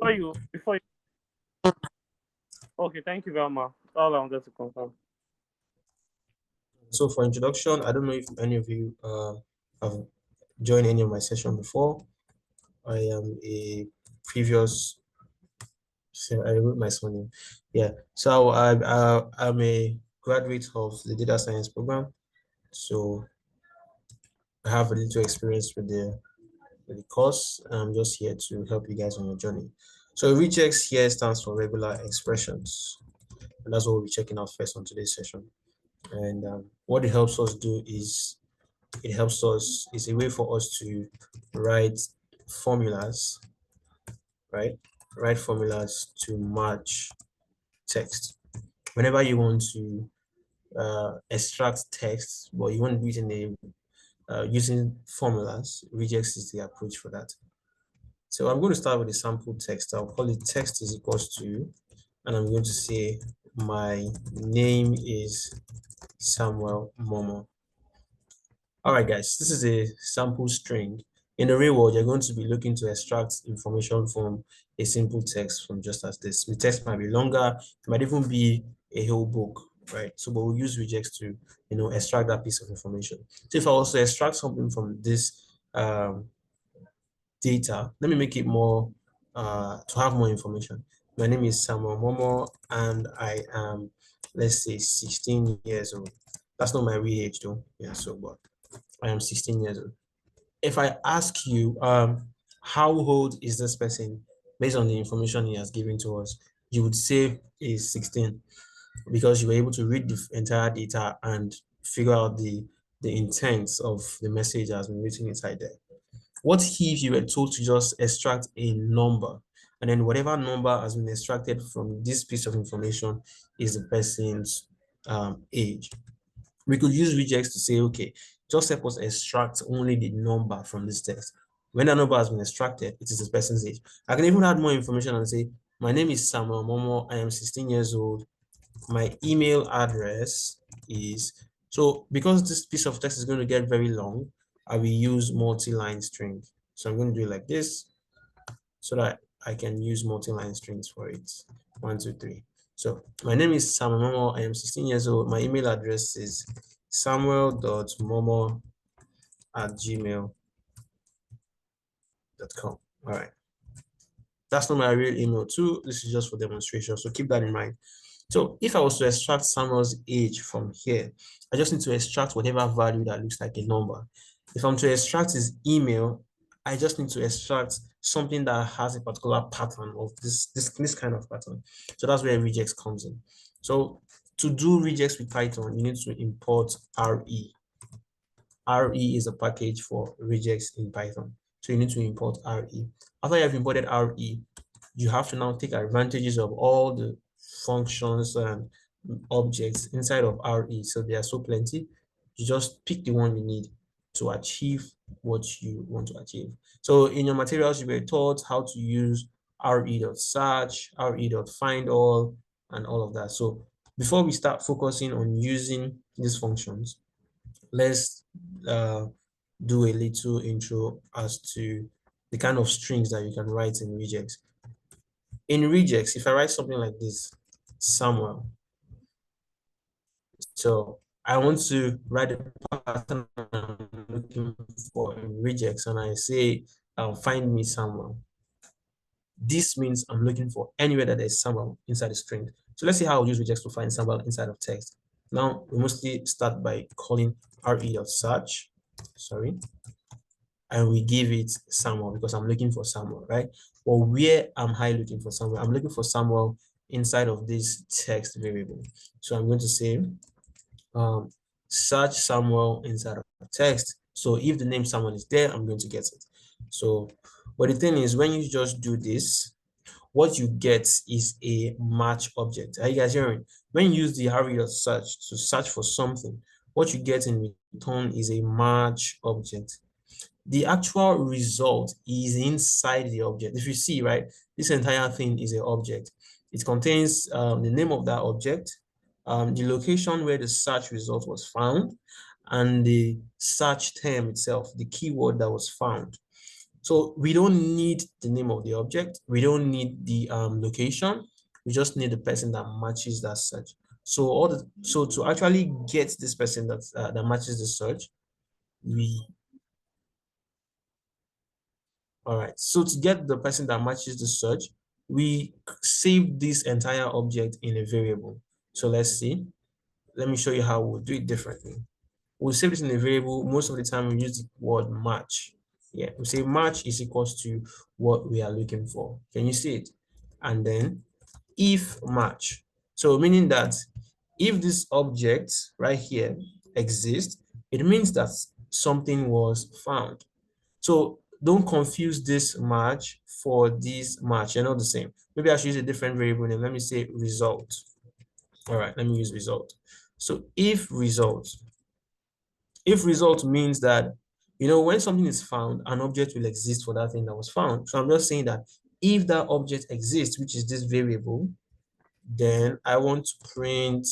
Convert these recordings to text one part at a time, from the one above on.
before you. Okay, thank you very much. All I wanted to confirm. So for introduction, I don't know if any of you have joined any of my session before. I am a previous, so I wrote my surname. Yeah, so I'm a graduate of the data science program. So I have a little experience with the course. I'm just here to help you guys on your journey. So Regex here stands for regular expressions. And that's what we'll be checking out first on today's session. And what it helps us do is it's a way for us to write formulas, right? Write formulas to match text. Whenever you want to extract text, but you want to do it in a using formulas, Regex is the approach for that. So I'm going to start with a sample text. I'll call it text is equals to, and I'm going to say my name is Samuel Momo. All right, guys, this is a sample string. In the real world, you're going to be looking to extract information from a simple text from just as this. The text might be longer, it might even be a whole book, right? So, but we'll use regex to, extract that piece of information. So if I also extract something from this data, let me make it more, to have more information. My name is Samuel Momo, and I am, let's say, 16 years old. That's not my real age though. Yeah, so, but I am 16 years old. If I ask you, how old is this person based on the information he has given to us, you would say is 16 because you were able to read the entire data and figure out the intent of the message that has been written inside there. What if you were told to just extract a number, and then whatever number has been extracted from this piece of information is the person's age? We could use regex to say, okay, just help us extract only the number from this text. When that number has been extracted, it is this person's age. I can even add more information and say, my name is Samuel Momo, I am 16 years old. My email address is, so because this piece of text is going to get very long, I will use multi-line string. So I'm going to do it like this so that I can use multi-line strings for it. 1, 2, 3. So my name is Samuel Momo. I am 16 years old. My email address is samuel.momo@gmail.com. All right. That's not my real email too. This is just for demonstration. So keep that in mind. So if I was to extract Samuel's age from here, I just need to extract whatever value that looks like a number. If I'm to extract his email, I just need to extract something that has a particular pattern of this kind of pattern. So that's where regex comes in. So to do regex with Python, you need to import RE. RE is a package for regex in Python. So you need to import RE. After you have imported RE, you have to now take advantages of all the functions and objects inside of RE. So there are so plenty. You just pick the one you need to achieve what you want to achieve. So in your materials, you were taught how to use re.search, re.findAll, and all of that. So before we start focusing on using these functions, let's do a little intro as to the kind of strings that you can write in regex. In regex, if I write something like this, Samuel, so I want to write a pattern I'm looking for in regex, and I say, find me Samuel. This means I'm looking for anywhere that there's Samuel inside the string. So let's see how I'll use regex to find Samuel inside of text. Now, we mostly start by calling re.search, sorry, and we give it Samuel because I'm looking for Samuel, right? Or where am I looking for Samuel? I'm looking for Samuel inside of this text variable. So I'm going to say search Samuel inside of text. So if the name Samuel is there, I'm going to get it. So, but the thing is, when you just do this, what you get is a match object. Are you guys hearing? When you use the re.search to search for something, what you get in return is a match object. The actual result is inside the object. If you see, right, this entire thing is an object. It contains the name of that object, the location where the search result was found, and the search term itself, the keyword that was found. So we don't need the name of the object. We don't need the location. We just need the person that matches that search. So to actually get this person that matches the search, all right. So to get the person that matches the search, we save this entire object in a variable. So let's see. Let me show you how we'll do it differently. We'll save this in a variable. Most of the time we use the word match. Yeah, we say match is equals to what we are looking for. Can you see it? And then if match. So meaning that if this object right here exists, it means that something was found. So don't confuse this match for this match. They're not the same. Maybe I should use a different variable name. Let me say result. All right, let me use result. So if result means that, when something is found, an object will exist for that thing that was found. So I'm just saying that if that object exists, which is this variable, then I want to print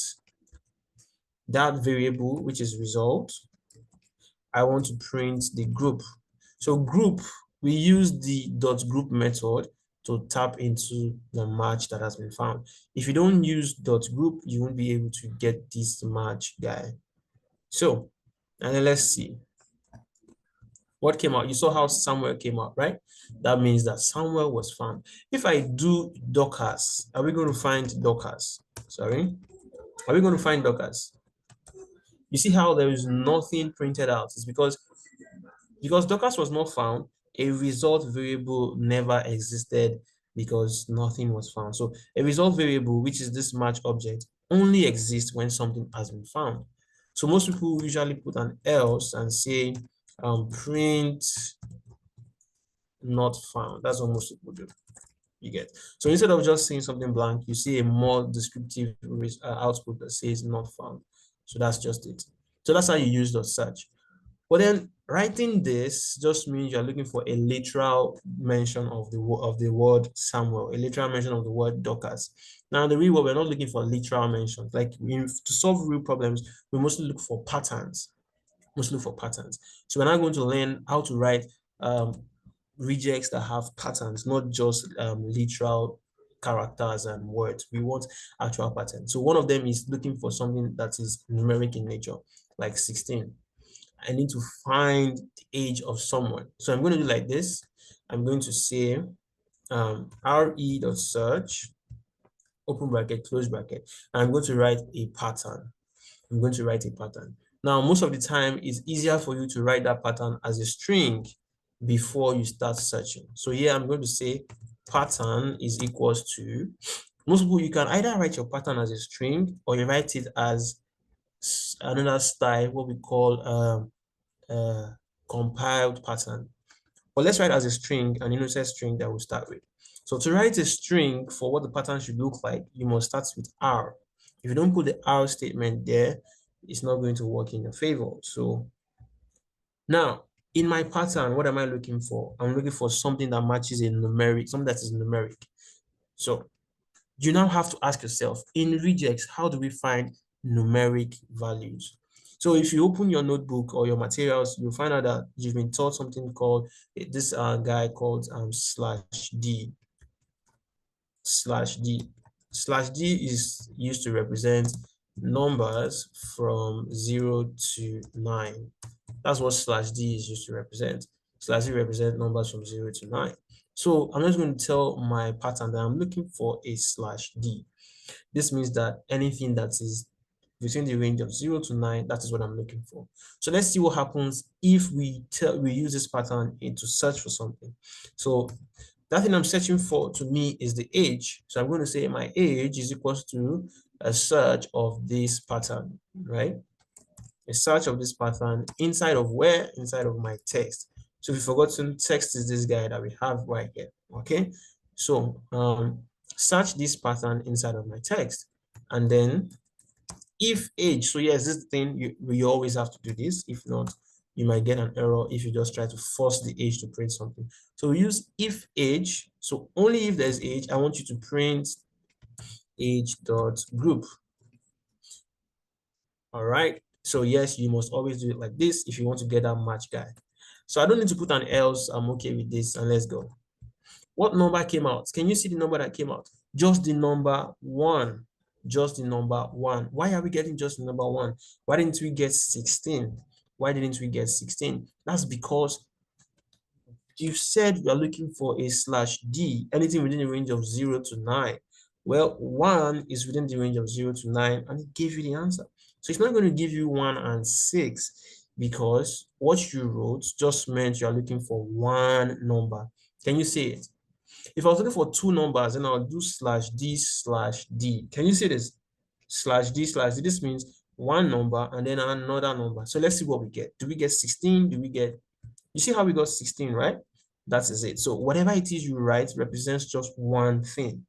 that variable, which is result. I want to print the group. So group, we use the dot group method to tap into the match that has been found. If you don't use dot group, you won't be able to get this match guy. So, and then let's see what came out. You saw how Samuel came out, right? That means that Samuel was found. If I do Dockers, are we going to find Dockers? Sorry, are we going to find Dockers? You see how there is nothing printed out? It's because Dockers was not found, a result variable never existed because nothing was found. So a result variable, which is this match object, only exists when something has been found. So most people usually put an else and say print not found. That's what most people do. You get. So instead of just saying something blank, you see a more descriptive output that says not found. So that's just it. So that's how you use the search. But then writing this just means you're looking for a literal mention of the word Samuel, a literal mention of the word Dockers. Now, in the real world, we're not looking for literal mentions. Like to solve real problems, we mostly look for patterns. So we're now going to learn how to write regex that have patterns, not just literal characters and words. We want actual patterns. So one of them is looking for something that is numeric in nature, like 16. I need to find the age of someone. So I'm going to do like this. I'm going to say re.search, open bracket, close bracket. And I'm going to write a pattern. Now, most of the time, it's easier for you to write that pattern as a string before you start searching. So here I'm going to say pattern is equals to, most people, you can either write your pattern as a string or you write it as another style, what we call compiled pattern. But let's write as a string, an innocent string that we'll start with. So to write a string for what the pattern should look like, you must start with R. If you don't put the R statement there, it's not going to work in your favor. So now, in my pattern, what am I looking for? I'm looking for something that matches a numeric, something that is numeric. So you now have to ask yourself, in regex, how do we find numeric values? So if you open your notebook or your materials, you'll find out that you've been taught something called this guy called /d. /d is used to represent numbers from 0 to 9. That's what /d is used to represent. /d represents numbers from 0 to 9. So I'm just going to tell my pattern that I'm looking for a /d. This means that anything that is between the range of 0 to 9, that is what I'm looking for. So let's see what happens if we use this pattern to search for something. So that thing I'm searching for to me is the age. So I'm going to say my age is equals to a search of this pattern, right? A search of this pattern inside of where? Inside of my text. So if you've forgotten, text is this guy that we have right here, okay? So search this pattern inside of my text. And then if age, so yes, this thing, you always have to do this. If not, you might get an error if you just try to force the age to print something. So we use if age. So only if there's age, I want you to print age dot group. All right. So yes, you must always do it like this if you want to get that match guy. So I don't need to put an else. I'm okay with this, and let's go. What number came out? Can you see the number that came out? Just the number 1. Just the number 1. Why are we getting just the number 1? Why didn't we get 16? Why didn't we get 16? That's because you said you're looking for a /d, anything within the range of 0 to 9. Well, 1 is within the range of 0 to 9, and it gave you the answer. So it's not going to give you 1 and 6 because what you wrote just meant you're looking for one number. Can you see it? If I was looking for two numbers, then I'll do /d/d. Can you see this? /d/d. This means one number and then another number. So let's see what we get. Do we get 16? Do we get, you see how we got 16, right? That is it. So whatever it is you write represents just one thing.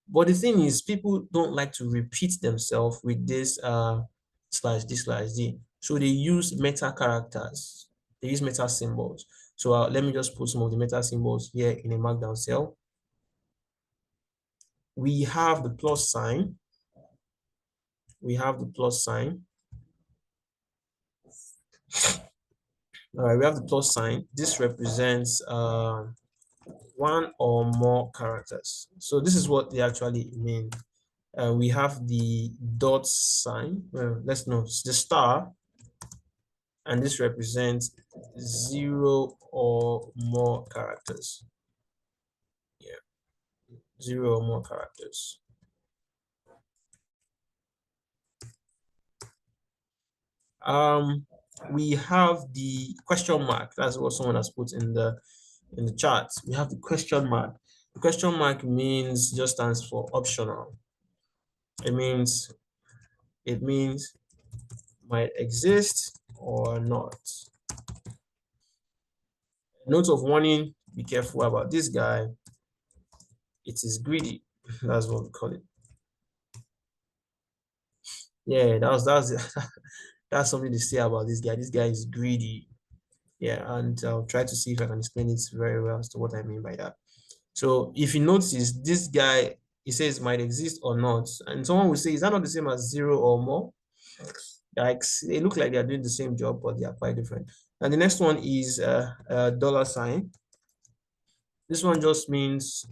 But the thing is, people don't like to repeat themselves with this /d/d. So they use meta characters. They use meta symbols. So let me just put some of the meta symbols here in a markdown cell. We have the plus sign. We have the plus sign. All right, we have the plus sign. This represents one or more characters. So this is what they actually mean. We have the dot sign. Let's know the star, and this represents 0 or more characters. Yeah, 0 or more characters. We have the question mark. That's what someone has put in the chat. We have the question mark. The question mark means, just stands for optional. It means might exist or not. Note of warning, be careful about this guy. It is greedy. That's what we call it. Yeah, that's that's something to say about this guy. This guy is greedy. Yeah, and I'll try to see if I can explain it very well as to what I mean by that. So if you notice, this guy, he says might exist or not, and someone will say, is that not the same as 0 or more? Like, they look like they're doing the same job, but they are quite different. And the next one is dollar sign. This one just means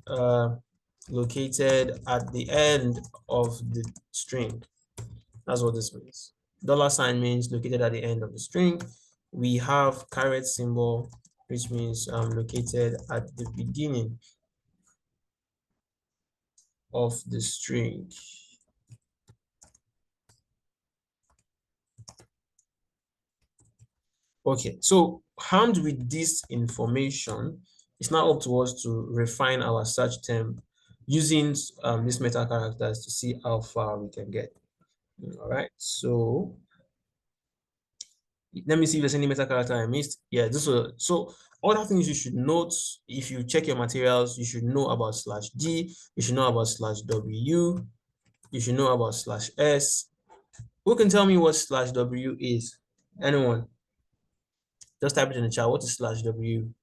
located at the end of the string. That's what this means. Dollar sign means located at the end of the string. We have caret symbol, which means located at the beginning of the string. Okay, so armed with this information, it's now up to us to refine our search term using these meta characters to see how far we can get. All right, so let me see if there's any meta character I missed. Yeah, this was, so other things you should note if you check your materials, you should know about /d, you should know about /w, you should know about /s. Who can tell me what /w is? Anyone? Just type it in the chat. What is /w?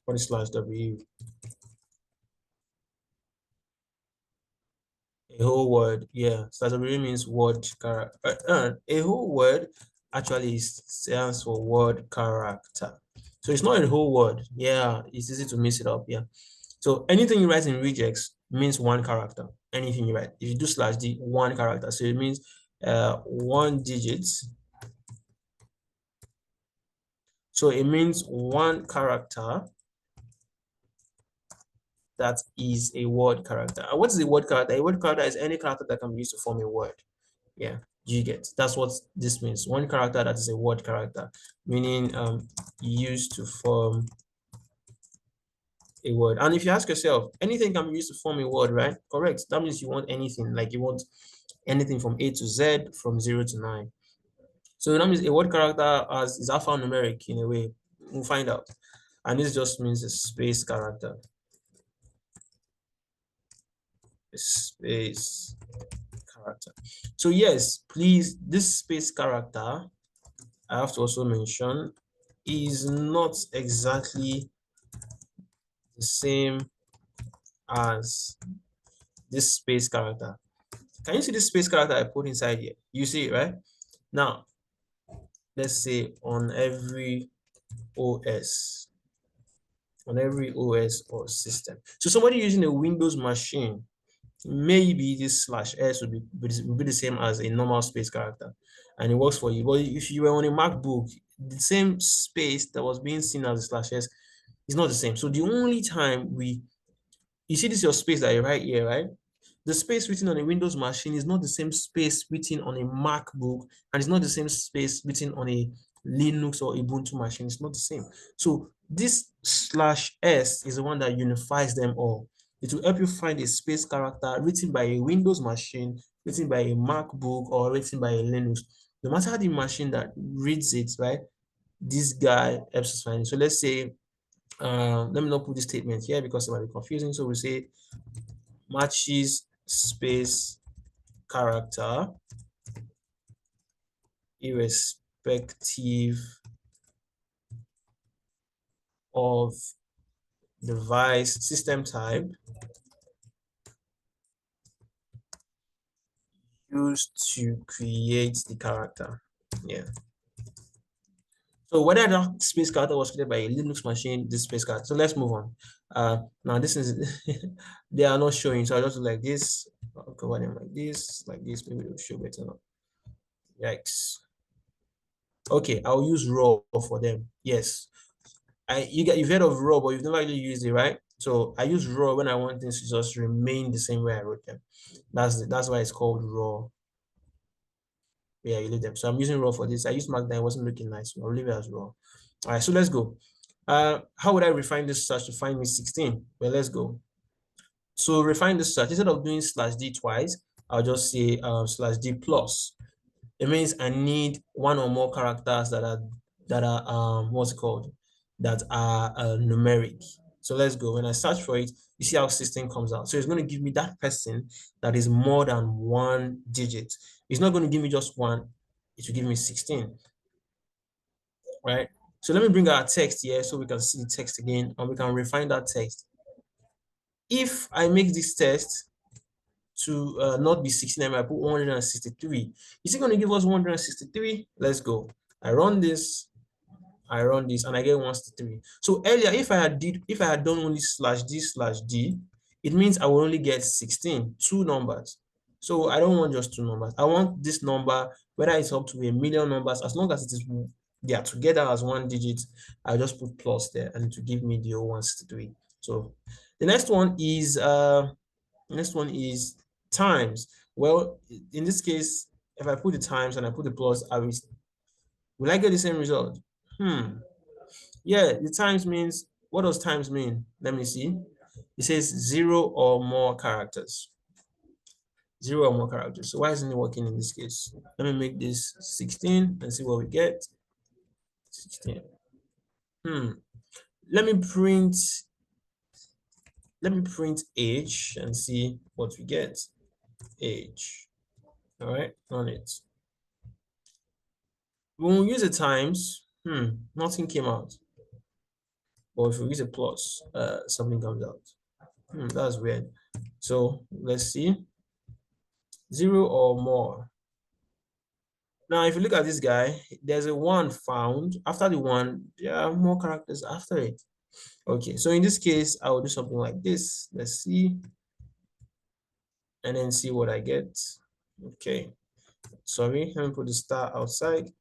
What is /w? A whole word, yeah. /w means word character. A whole word actually stands for word character. So it's not a whole word. Yeah, it's easy to mix it up. Yeah. So anything you write in regex means one character. Anything you write. If you do /d, one character. So it means 1 digit. So it means one character that is a word character. And what is a word character? A word character is any character that can be used to form a word. Yeah, you get. That's what this means. One character that is a word character, meaning used to form a word. And if you ask yourself, anything can be used to form a word, right? Correct. That means you want anything, like you want anything from A to Z, from 0 to 9. So that means a word character is alphanumeric in a way. We'll find out. And this just means a space character. A space character. So yes, please, this space character, I have to also mention, is not exactly the same as this space character. Can you see this space character I put inside here? You see it, right? Now, let's say on every OS, or system. So somebody using a Windows machine, maybe this /s would be the same as a normal space character, and it works for you. But if you were on a MacBook, the same space that was being seen as a /s is not the same. So the only time you see this is your space that you write here, right? The space written on a Windows machine is not the same space written on a MacBook, and it's not the same space written on a Linux or Ubuntu machine. It's not the same. So this /s is the one that unifies them all. It will help you find a space character written by a Windows machine, written by a MacBook, or written by a Linux. No matter the machine that reads it, right? This guy helps us find it. So let's say, let me not put this statement here because it might be confusing. So we say matches space character irrespective of device system type used to create the character. Yeah. So whether that space character was created by a Linux machine, this space character. So let's move on. Now this is they are not showing, so I just do like this. I'll cover them like this, maybe they'll show better now. Yikes. Okay, I'll use raw for them. Yes. You've heard of raw, but you've never really used it, right? So I use raw when I want things to just remain the same way I wrote them. That's why it's called raw. Yeah, you leave them. So I'm using raw for this. I used Markdown, it wasn't looking nice, so I'll leave it as raw. All right, so let's go. How would I refine this search to find me 16? Well, let's go. So refine the search. Instead of doing /d twice, I'll just say /d plus. It means I need one or more characters that are what's it called? That are numeric. So let's go. When I search for it, you see how 16 comes out. So it's going to give me that person that is more than one digit. It's not going to give me just one. It will give me 16. Right? So let me bring our text here so we can see the text again and we can refine that text. If I make this text to not be 16, I put 163. Is it going to give us 163? Let's go. I run this, and I get 163. So earlier, if I had done only /d/d, it means I will only get 16, two numbers. So I don't want just two numbers. I want this number, whether it's up to a million numbers, as long as they are together as one digit, I just put plus there and to give me the 163. So the next one is times. Well, in this case, if I put the times and I put the plus, will I get the same result? Yeah, the times means, what does times mean? Let me see. It says 0 or more characters. 0 or more characters. So why isn't it working in this case? Let me make this 16 and see what we get. 16. Let me print age and see what we get. Age. All right, on it. When we use the times, nothing came out. But if we use a plus, something comes out. That's weird. So let's see. 0 or more. Now, if you look at this guy, there's a 1 found. After the 1, there are more characters after it. Okay, so in this case, I will do something like this. Let's see. And then see what I get. Okay. Sorry, let me put the star outside.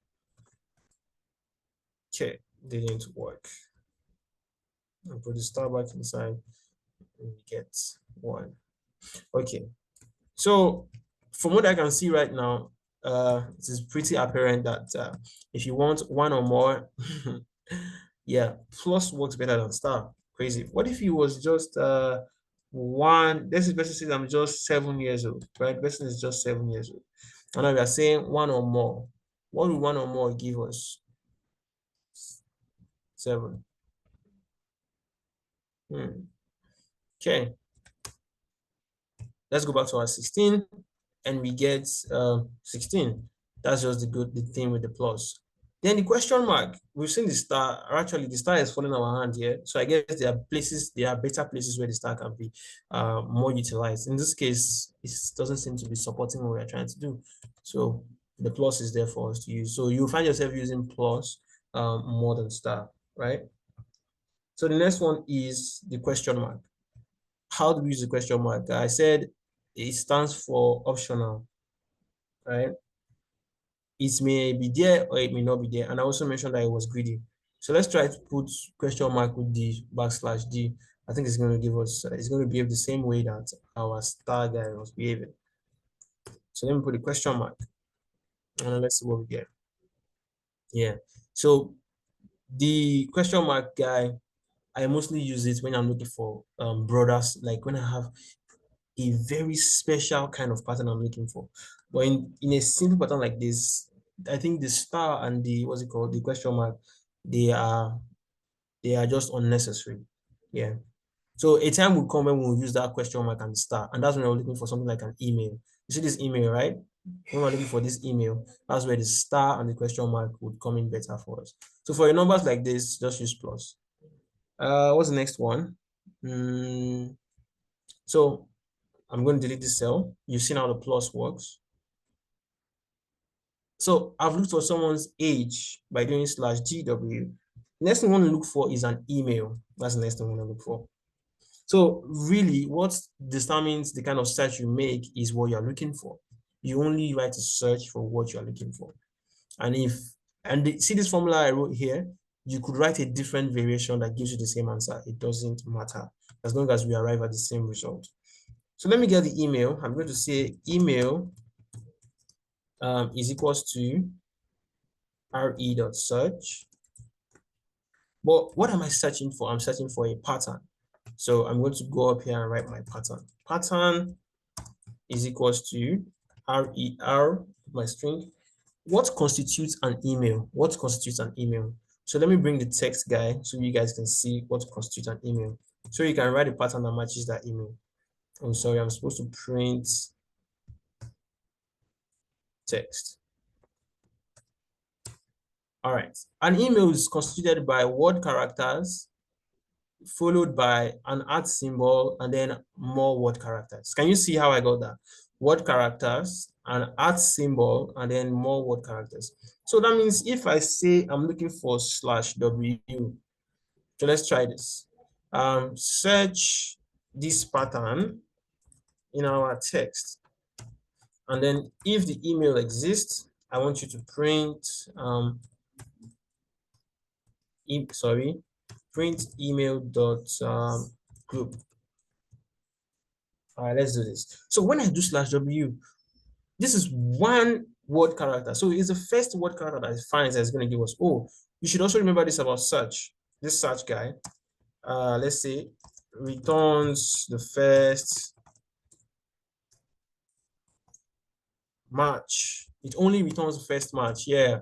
Okay, didn't work. I'll put the star back inside and we get 1. Okay. So from what I can see right now, it is pretty apparent that if you want 1 or more, yeah, plus works better than star. Crazy. What if it was just 1? This is person says I'm just 7 years old, right? Person is just 7 years old. And now we are saying 1 or more. What will 1 or more give us? 7. Okay. Let's go back to our 16 and we get 16. That's just the thing with the plus. Then the question mark, we've seen the star. Actually, the star is falling our hand here. So I guess there are better places where the star can be more utilized. In this case, it doesn't seem to be supporting what we're trying to do. So the plus is there for us to use. So you'll find yourself using plus more than star, right? So the next one is the question mark. How do we use the question mark? I said it stands for optional, right? It may be there or it may not be there. And I also mentioned that it was greedy. So let's try to put question mark with the backslash D. I think it's going to give us, it's going to behave the same way that our star guy was behaving. So let me put a question mark and let's see what we get. Yeah. So the question mark guy, I mostly use it when I'm looking for brothers, like when I have a very special kind of pattern I'm looking for. But in a simple pattern like this, I think the star and the, what's it called, the question mark, they are just unnecessary. Yeah. So a time will come when we'll use that question mark and star, and that's when we're looking for something like an email. You see this email, right? When we're looking for this email, that's where the star and the question mark would come in better for us. So for your numbers like this, just use plus. What's the next one? So I'm going to delete this cell. You've seen how the plus works. So I've looked for someone's age by doing /GW. Next thing I want to look for is an email. That's the next thing I want to look for. So really, what determines the kind of search you make is what you're looking for. You only write a search for what you're looking for. And see this formula I wrote here, you could write a different variation that gives you the same answer. It doesn't matter as long as we arrive at the same result. So let me get the email. I'm going to say email is equals to re.search. But what am I searching for? I'm searching for a pattern. So I'm going to go up here and write my pattern. Pattern is equals to RER, my string. What constitutes an email? What constitutes an email? So let me bring the text guy so you guys can see what constitutes an email. So you can write a pattern that matches that email. I'm sorry, I'm supposed to print text. All right. An email is constituted by word characters followed by an @ symbol and then more word characters. Can you see how I got that? Word characters, an @ symbol, and then more word characters. So that means if I say I'm looking for /W, so let's try this. Search this pattern in our text. And then if the email exists, I want you to print, print email.group. All right, let's do this. So when I do /W, this is one word character. So it's the first word character that it finds that's going to give us. Oh, you should also remember this about search. This search guy, let's say, returns the first match. It only returns the first match. Yeah,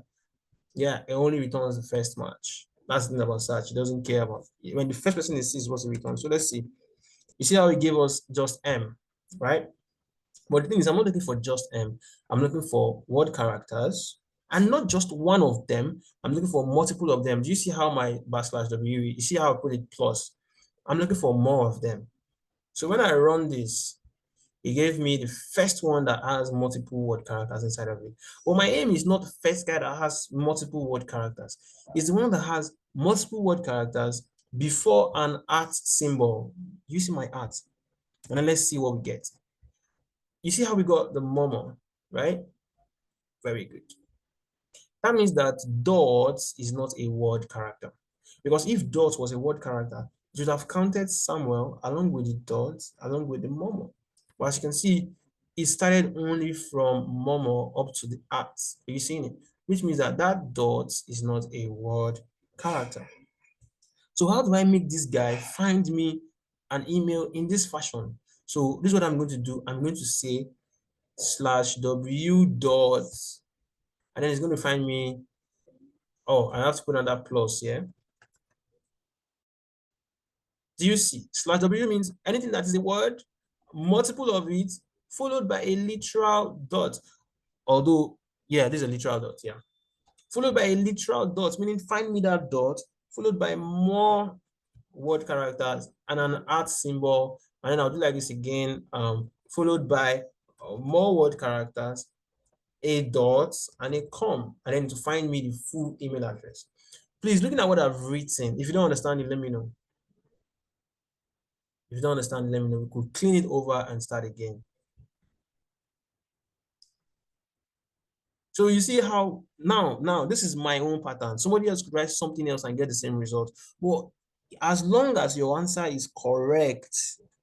it only returns the first match. That's the thing about search. It doesn't care about when the first person is sees what's the return. So let's see. You see how it gave us just M, right? But the thing is, I'm not looking for just M. I'm looking for word characters, and not just one of them. I'm looking for multiple of them. Do you see how my /W? You see how I put it plus? I'm looking for more of them. So when I run this, it gave me the first one that has multiple word characters inside of it. Well, my aim is not the first guy that has multiple word characters. It's the one that has multiple word characters before an @ symbol. You see my @. And then let's see what we get. You see how we got the momo, right? Very good. That means that dot is not a word character. Because if dot was a word character, it would have counted Samuel along with the dot, along with the momo. But as you can see, it started only from momo up to the @. Are you seeing it? Which means that that dot is not a word character. So how do I make this guy find me an email in this fashion? So this is what I'm going to do. I'm going to say /W dot, and then it's going to find me. Oh, I have to put another plus here. Do you see? /W means anything that is a word, multiple of it, followed by a literal dot. Although, yeah, this is a literal dot, yeah. Followed by a literal dot, meaning find me that dot, followed by more word characters and an @ symbol. And then I'll do like this again, followed by more word characters, a dot, and a comma, and then to find me the full email address. Please, looking at what I've written, if you don't understand it, let me know. If you don't understand, let me know. We could clean it over and start again. So you see how now this is my own pattern. Somebody else could write something else and get the same result. Well, as long as your answer is correct,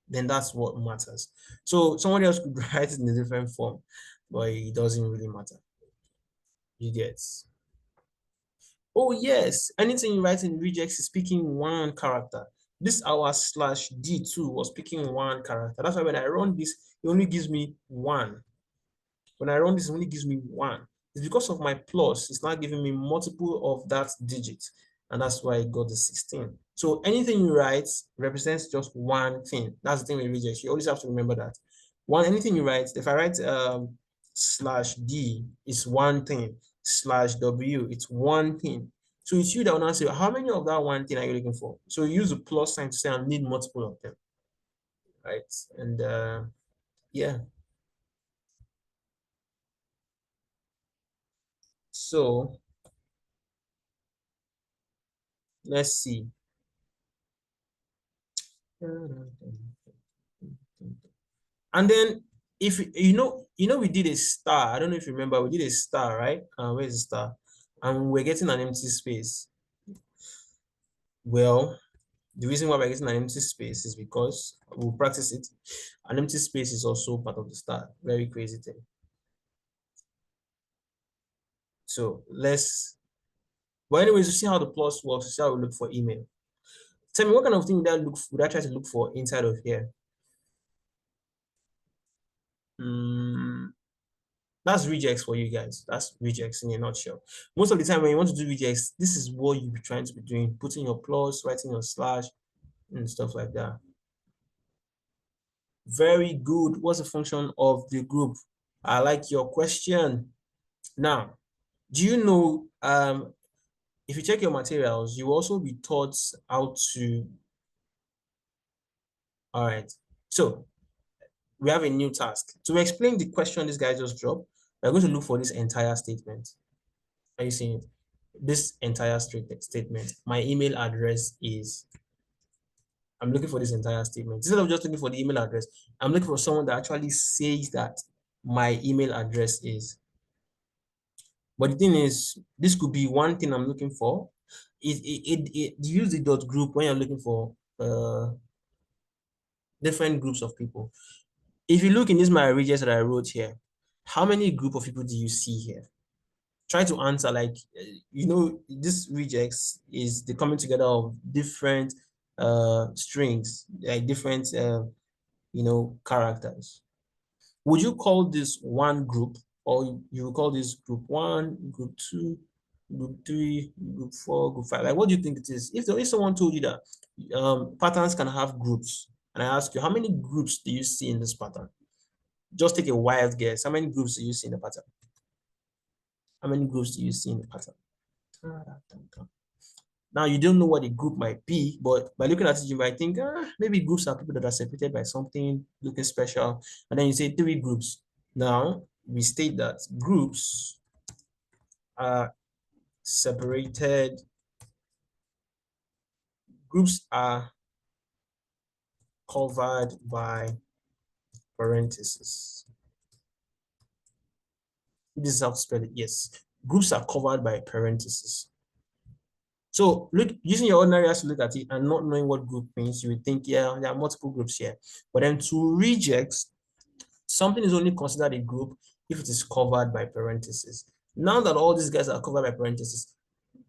then that's what matters. So somebody else could write it in a different form, but it doesn't really matter. You get. Oh yes, anything you write in regex is picking one character. This our /d2 was picking one character. That's why when I run this, it only gives me one. When I run this, it only gives me one. It's because of my plus. It's not giving me multiple of that digit. And that's why I got the 16. So anything you write represents just one thing. That's the thing with regex. You always have to remember that. Anything you write, if I write /d, it's one thing. /w, it's one thing. So it's you that will now say, how many of that one thing are you looking for? So you use the plus sign to say I need multiple of them. Right. And yeah. So let's see. And then if we did a star. I don't know if you remember, we did a star, right? Where's the star? And we're getting an empty space. Well, the reason why we're getting an empty space is because we'll practice it. An empty space is also part of the star. Very crazy thing. So but anyways, you see how the plus works, you see how we look for email. Tell me, what kind of thing would I try to look for inside of here? That's regex for you guys. That's regex in a nutshell. Most of the time when you want to do regex, this is what you'll be trying to be doing, putting your plus, writing your slash, and stuff like that. Very good. What's the function of the group? I like your question. Now, do you know, if you check your materials, you will also be taught how to, all right. So we have a new task. To explain the question this guy just dropped, we're going to look for this entire statement. Are you seeing it? This entire statement. My email address is, I'm looking for this entire statement. Instead of just looking for the email address, I'm looking for someone that actually says that my email address is. But the thing is, this could be one thing I'm looking for. Use the dot group when you're looking for different groups of people. If you look in this my regex that I wrote here, how many group of people do you see here? Try to answer, like, this regex is the coming together of different strings, like different characters. Would you call this one group, or you will call this group 1, group 2, group 3, group 4, group 5? Like, what do you think it is? If someone told you that patterns can have groups, and I ask you, how many groups do you see in this pattern? Just take a wild guess. How many groups do you see in the pattern? How many groups do you see in the pattern? Now, you don't know what a group might be, but by looking at it, you might think, maybe groups are people that are separated by something looking special. And then you say 3 groups. Now, we state that groups are separated. Groups are covered by parentheses. This is how to spell it. Yes, groups are covered by parentheses. So look, using your ordinary eyes to look at it and not knowing what group means, you would think, yeah, there are multiple groups here. But then to regex, something is only considered a group if it is covered by parentheses. Now that all these guys are covered by parentheses,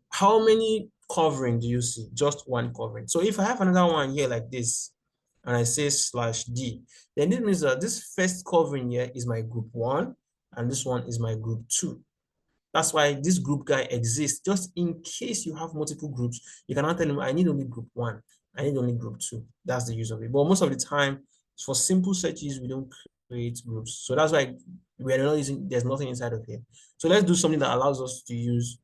how many covering do you see? Just one covering. So if I have another one here like this, and I say /d, then this means that this first covering here is my group 1, and this one is my group 2. That's why this group guy exists. Just in case you have multiple groups, you cannot tell him, I need only group 1, I need only group 2. That's the use of it. But most of the time, for simple searches, we don't create groups. So that's why we are not using, there's nothing inside of here. So let's do something that allows us to use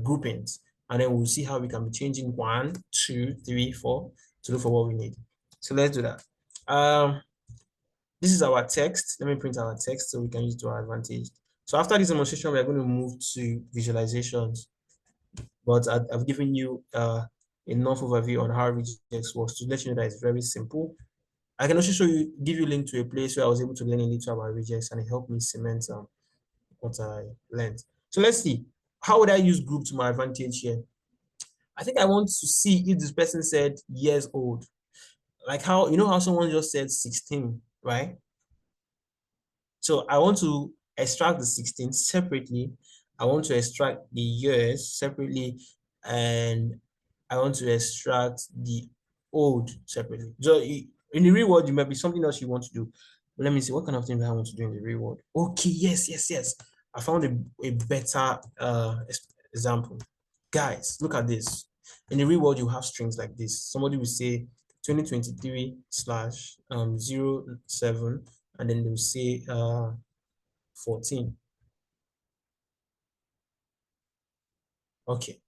groupings. And then we'll see how we can be changing 1, 2, 3, 4 to look for what we need. So let's do that. This is our text. Let me print our text so we can use it to our advantage. So after this demonstration, we're going to move to visualizations. But I've given you enough overview on how Regex works to let you know that it's very simple. I can also give you a link to a place where I was able to learn a little about Regex, and it helped me cement what I learned. So let's see. How would I use group to my advantage here? I think I want to see if this person said years old. Like how, you know how someone just said 16, right? So I want to extract the 16 separately. I want to extract the years separately, and I want to extract the old separately. So in the real world, you might be something else you want to do. But let me see, what kind of thing do I want to do in the real world? Okay, yes. I found a better example. Guys, look at this. In the real world, you have strings like this. Somebody will say 2023 slash 07, and then they'll say 14. Okay,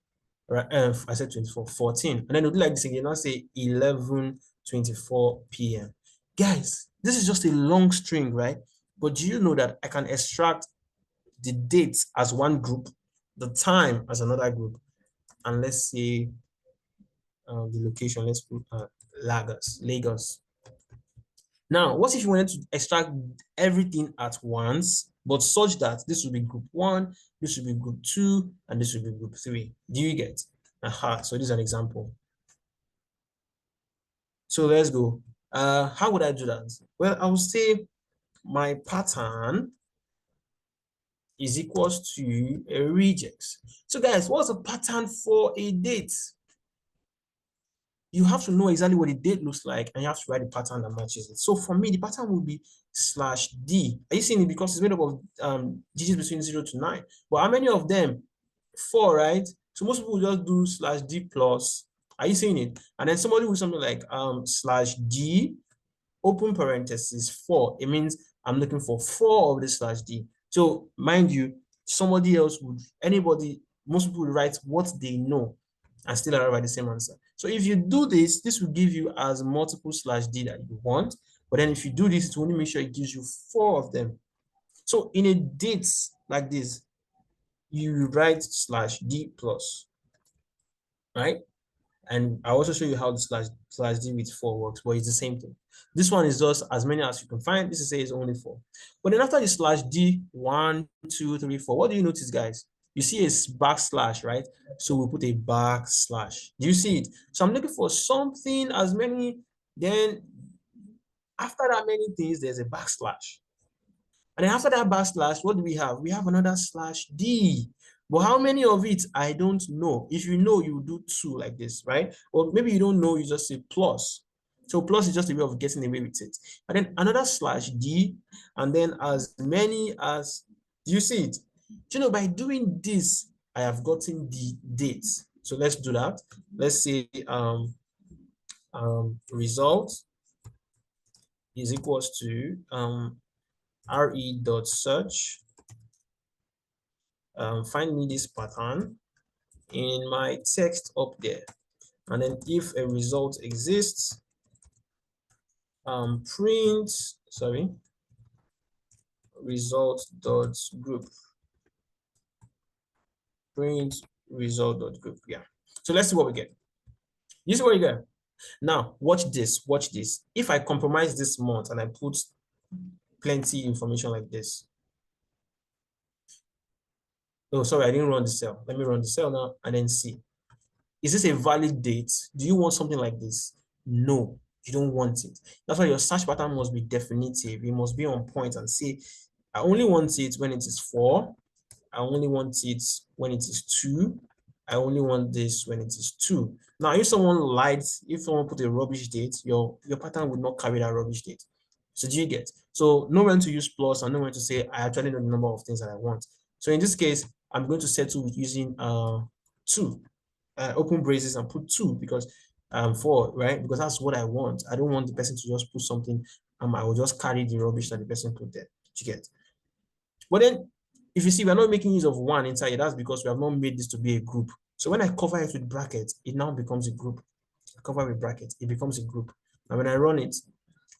right. I said 24, 14, and then it'll be like this again. I'll say 11:24 p.m. Guys, this is just a long string, right? But do you know that I can extract the dates as one group, the time as another group, and let's say the location, let's put Lagos. Now, what if you wanted to extract everything at once, but such that this will be group 1, this will be group 2, and this will be group 3? Do you get? Aha, so this is an example. So let's go. How would I do that? Well, I would say my pattern is equals to a regex. So guys, what's a pattern for a date? You have to know exactly what the date looks like, and you have to write a pattern that matches it. So for me, the pattern will be /d. Are you seeing it? Because it's made up of digits between 0 to 9. But how many of them? 4, right? So most people just do /d plus. Are you seeing it? And then somebody with something like /d open parenthesis 4. It means I'm looking for 4 of the /d. So mind you, somebody else would, most people would write what they know and still arrive at the same answer. So if you do this, this will give you as multiple /d that you want. But then if you do this, it will only make sure it gives you 4 of them. So in a date like this, you write /d plus, right? And I'll also show you how the /d with 4 works, but it's the same thing. This one is just as many as you can find. This is say it's only 4. But then after the /d, 1, 2, 3, 4, what do you notice, guys? You see a backslash, right? So we'll put a backslash. Do you see it? So I'm looking for something as many, then after that many things, there's a backslash. And then after that backslash, what do we have? We have another /d. But how many of it? I don't know. If you know, you do 2 like this, right? Or maybe you don't know, you just say plus. So plus is just a way of getting away with it. And then another /d, and then as many as, do you see it? Do you know, by doing this, I have gotten the dates. So let's do that. Let's say result is equals to re.search. Find me this pattern in my text up there, and then if a result exists, print result.group. Print result.group. Yeah. So let's see what we get. You see what you get? Now watch this. Watch this. If I compromise this month and I put plenty information like this. Oh, sorry, I didn't run the cell. Let me run the cell now and then see. Is this a valid date? Do you want something like this? No, you don't want it. That's why your search pattern must be definitive. It must be on point and say, I only want it when it is 4. I only want it when it is 2. I only want this when it is 2. Now, if someone lied, if someone put a rubbish date, your pattern would not carry that rubbish date. So do you get? So know when to use plus and know when to say, I actually know the number of things that I want. So in this case, I'm going to settle with using 2. Open braces and put 2 because 4, right? Because that's what I want. I don't want the person to just put something. I will just carry the rubbish that the person put there. Do you get? But then, if you see, we're not making use of 1 inside it. That's because we have not made this to be a group. So when I cover it with brackets, it now becomes a group. I cover with brackets, it becomes a group. And when I run it,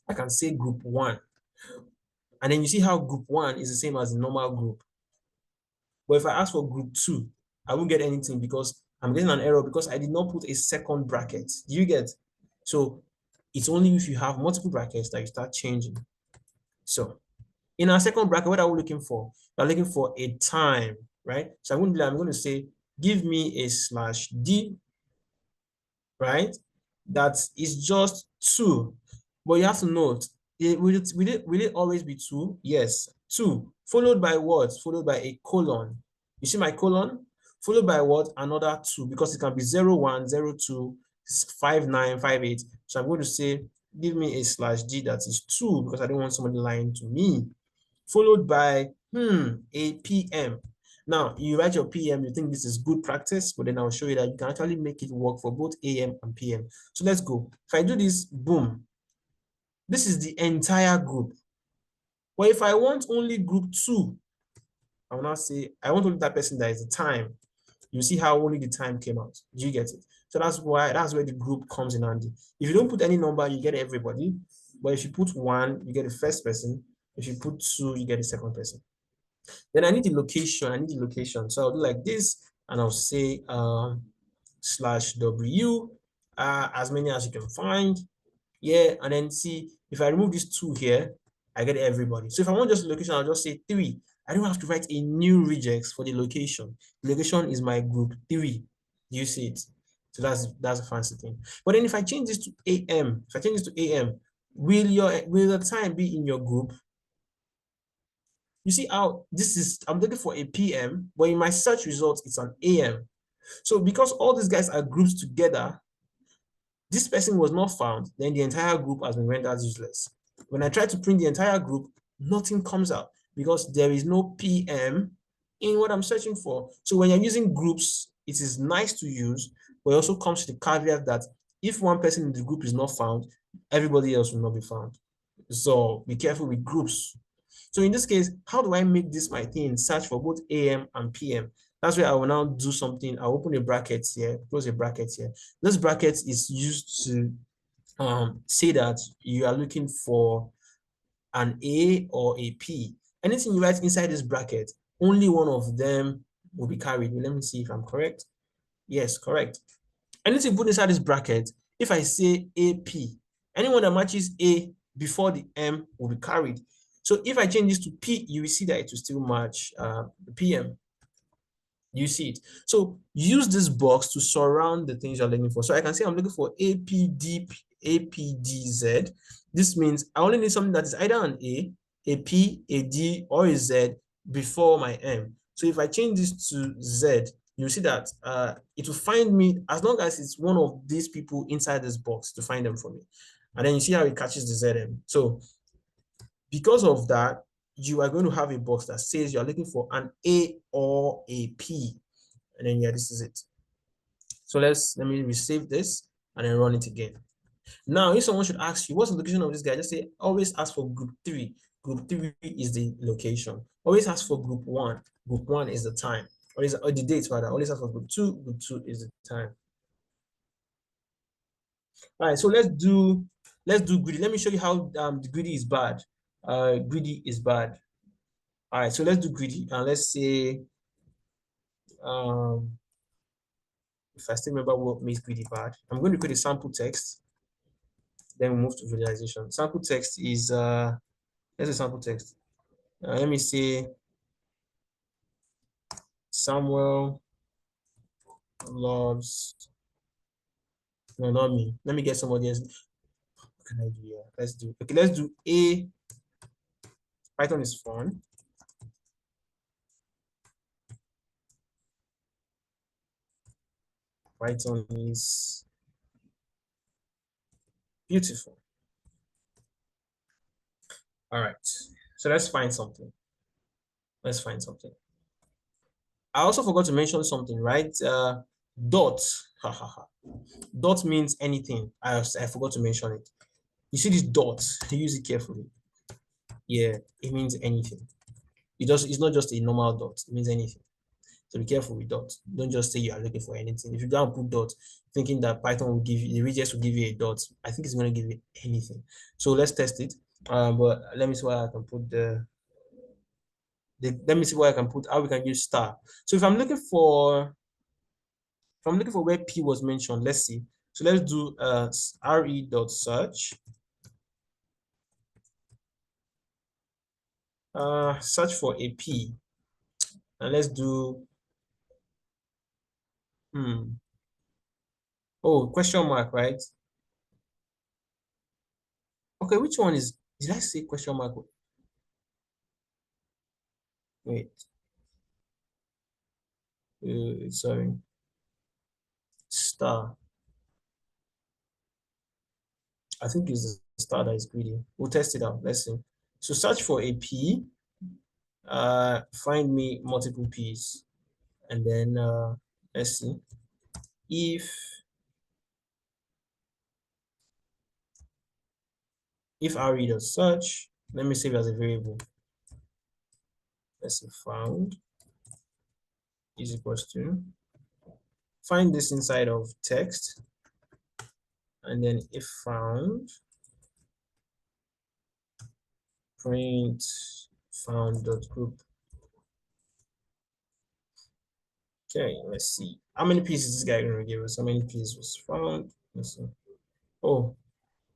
I can say group 1. And then you see how group 1 is the same as the normal group. But if I ask for group 2, I won't get anything because I'm getting an error because I did not put a second bracket. Do you get? So it's only if you have multiple brackets that you start changing. So in our second bracket, what are we looking for? We're looking for a time, right? So I'm going to say, give me a /d, right? That is just 2. But you have to note, will it always be 2? Yes, 2. Followed by what? Followed by a colon. You see my colon? Followed by what? Another 2, because it can be 0, 1, 0, 2, 5, 9, 5, 8. So I'm going to say, give me a /d that is 2, because I don't want somebody lying to me. Followed by a PM. Now, you write your PM, you think this is good practice, but then I'll show you that you can actually make it work for both AM and PM. So let's go. If I do this, boom, this is the entire group. But if I want only group 2, I will now say, I want only that person that is the time. You see how only the time came out. Do you get it? So that's where the group comes in handy. If you don't put any number, you get everybody. But if you put 1, you get the first person. If you put 2, you get the second person. Then I need the location. So I'll do like this, and I'll say /w, as many as you can find. Yeah, and then see, if I remove these 2 here, I get everybody. So if I want just the location, I'll just say 3. I don't have to write a new regex for the location. The location is my group 3. Do you see it? So that's a fancy thing. But then if I change this to AM, will the time be in your group? You see how this is, I'm looking for a PM, but in my search results, it's an AM. So because all these guys are grouped together, this person was not found, then the entire group has been rendered useless. When I try to print the entire group, nothing comes out because there is no PM in what I'm searching for. So when you're using groups, it is nice to use, but it also comes with the caveat that if one person in the group is not found, everybody else will not be found. So be careful with groups. So in this case, how do I make this my thing? Search for both AM and PM. That's where I will now do something. I'll open a bracket here, close a bracket here. This bracket is used to say that you are looking for an A or a P. Anything you write inside this bracket, only one of them will be carried. Let me see if I'm correct. Yes, correct. Anything put inside this bracket, if I say AP, anyone that matches A before the M will be carried. So if I change this to P, you will see that it will still match the PM. You see it. So use this box to surround the things you're looking for. So I can say I'm looking for APDZ. This means I only need something that is either an a P, a D, or a Z before my M. So if I change this to Z, you'll see that it will find me as long as it's one of these people inside this box to find them for me. And then you see how it catches the ZM. So because of that, you are going to have a box that says you're looking for an A or a P. And then yeah, this is it. So let me resave this and then run it again. Now, if someone should ask you, what's the location of this guy? Just say, always ask for group 3. Group 3 is the location. Always ask for group 1. Group 1 is the time. Or the date, rather. Always ask for group 2. Group 2 is the time. All right, so let's do greedy. Let me show you how the greedy is bad. Greedy is bad. All right, so let's do greedy. And let's say, if I still remember what makes greedy bad, I'm going to create a sample text. Then we move to visualization. Sample text is, here's a sample text. Let me say, Samuel loves, no, not me. Let me get somebody else. What can I do here? Let's do A. Python is fun. Python is beautiful. All right, so let's find something. I also forgot to mention something, right? Dot, dot means anything. I forgot to mention it. You see this dot, use it carefully. Yeah, it means anything. It's not just a normal dot, it means anything. So be careful with dot. Don't just say you are looking for anything. If you go and put dot, thinking that Python will give you, the regex will give you a dot, I think it's going to give you anything. So let's test it. But let me see where I can put the let me see what I can put, how we can use star. So if I'm looking for where P was mentioned, let's see. So let's do re.search. Search for a P. And let's do oh, question mark, right? Okay, which one is, did I say question mark? Wait, sorry, star. I think it's the star that is greedy. We'll test it out. Let's see. So search for a P, find me multiple P's, and then let's see if re does search. Let me save it as a variable. Let's see, found is equals to, find this inside of text, and then if found, print found dot group. Okay, let's see. How many pieces this guy gonna give us? How many pieces was found? Let's see. Oh,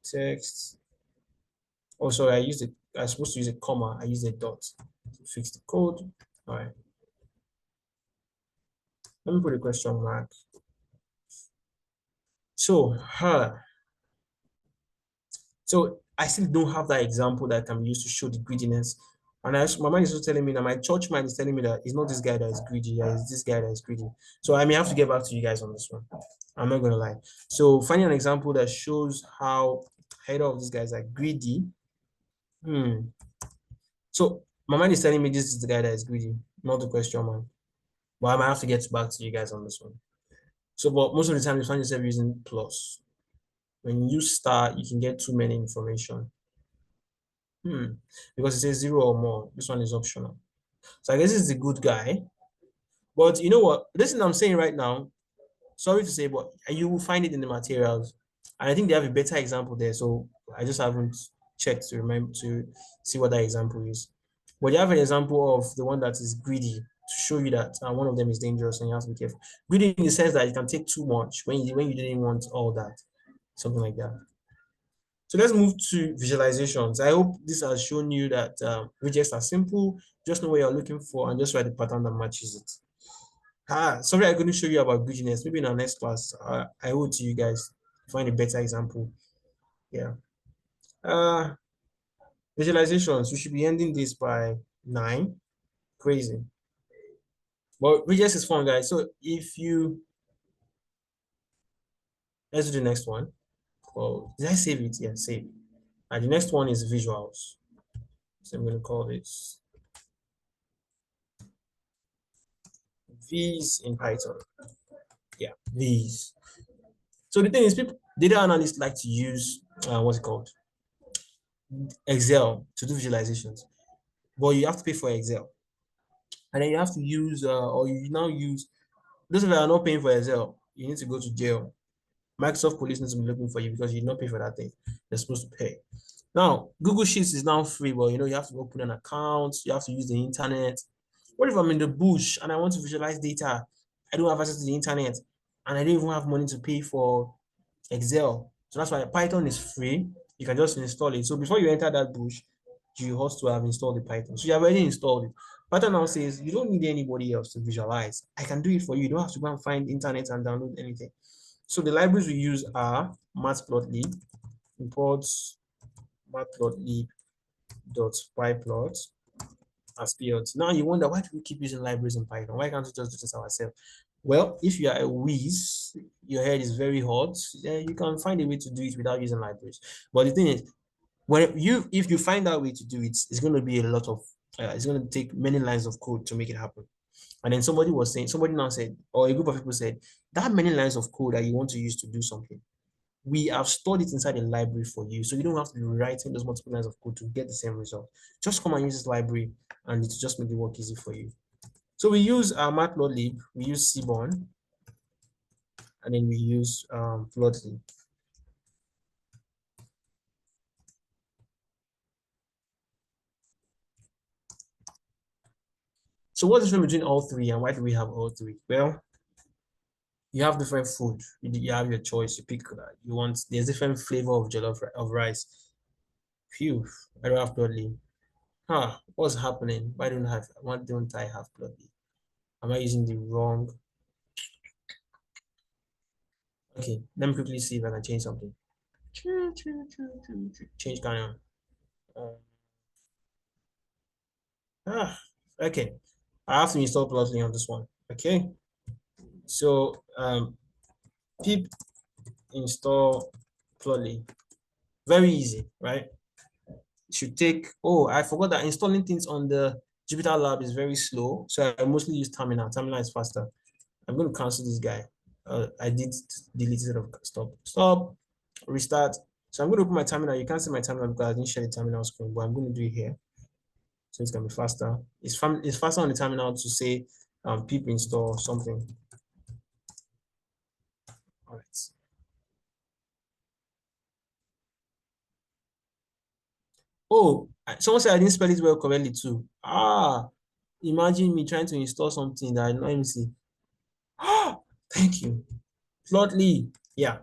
text. Oh, sorry, I was supposed to use a comma. I used a dot to fix the code. All right. Let me put a question mark. So, so I still don't have that example that can be used to show the greediness. And my mind is also telling me that my church mind is telling me that it's not this guy that is greedy, it's this guy that is greedy. So I may have to get back to you guys on this one. I'm not gonna lie. So finding an example that shows how either of these guys are greedy. So my mind is telling me this is the guy that is greedy, not the question mark. But I might have to get back to you guys on this one. So, but most of the time you find yourself using plus. When you use star, you can get too many information. Because it says 0 or more. This one is optional. So I guess it's the good guy. But you know what? This thing I'm saying right now, sorry to say, but you will find it in the materials. And I think they have a better example there. So I just haven't checked to remember to see what that example is. But you have an example of the one that is greedy to show you that one of them is dangerous and you have to be careful. Greedy in the sense that you can take too much when you didn't want all that, something like that. So let's move to visualizations. I hope this has shown you that regex are simple. Just know what you're looking for and just write the pattern that matches it. Sorry I couldn't show you about greediness. Maybe in our next class, I owe it to you guys to find a better example. Yeah. Visualizations. We should be ending this by 9. Crazy. But regex is fun, guys. So if you, let's do the next one. Oh, did I save it? Yeah, save. And the next one is visuals. So I'm going to call this V's in Python. Yeah, V's. So the thing is, people, data analysts like to use what's it called? Excel to do visualizations. But you have to pay for Excel. And then you have to use or you now use, those of you that are not paying for Excel, you need to go to jail. Microsoft police needs to be looking for you because you did not pay for that thing. They're supposed to pay. Now, Google Sheets is now free, but you know, you have to open an account, you have to use the internet. What if I'm in the bush and I want to visualize data? I don't have access to the internet and I don't even have money to pay for Excel. So that's why Python is free. You can just install it. So before you enter that bush, you have to have installed the Python. So you have already installed it. Python now says you don't need anybody else to visualize. I can do it for you. You don't have to go and find internet and download anything. So the libraries we use are Matplotlib, imports matplotlib.pyplot as PLT. Now you wonder, why do we keep using libraries in Python? Why can't we just do this ourselves? Well, if you are a whiz, your head is very hot, you can find a way to do it without using libraries. But the thing is, if you find that way to do it, it's going to be a lot of, it's going to take many lines of code to make it happen. And then somebody now said, or a group of people said, that many lines of code that you want to use to do something, we have stored it inside a library for you. So you don't have to be writing those multiple lines of code to get the same result. Just come and use this library and it will just make the work easy for you. So we use Matplotlib, we use Seaborn, and then we use Plotlib. So what's the difference between all three, and why do we have all three? Well, you have different food. You have your choice. You pick. You want. There's different flavor of jollof of rice. Phew, I don't have Plotly. Huh? What's happening? Why don't I have Plotly? Am I using the wrong? Okay, let me quickly see if I can change something. Change canon. Okay. I have to install Plotly on this one. Okay. So pip install Plotly. Very easy, right? It should take. Oh, I forgot that installing things on the Jupyter Lab is very slow. So I mostly use Terminal. Terminal is faster. I'm going to cancel this guy. I did delete it. Stop, restart. So I'm going to open my terminal. You can't see my terminal because I didn't share the terminal screen, but I'm going to do it here. So it's going to be faster. It's faster on the terminal to say pip install something. All right. Oh, someone said I didn't spell it well correctly too. Imagine me trying to install something that I know. Let me see. Thank you. Plotly. Yeah.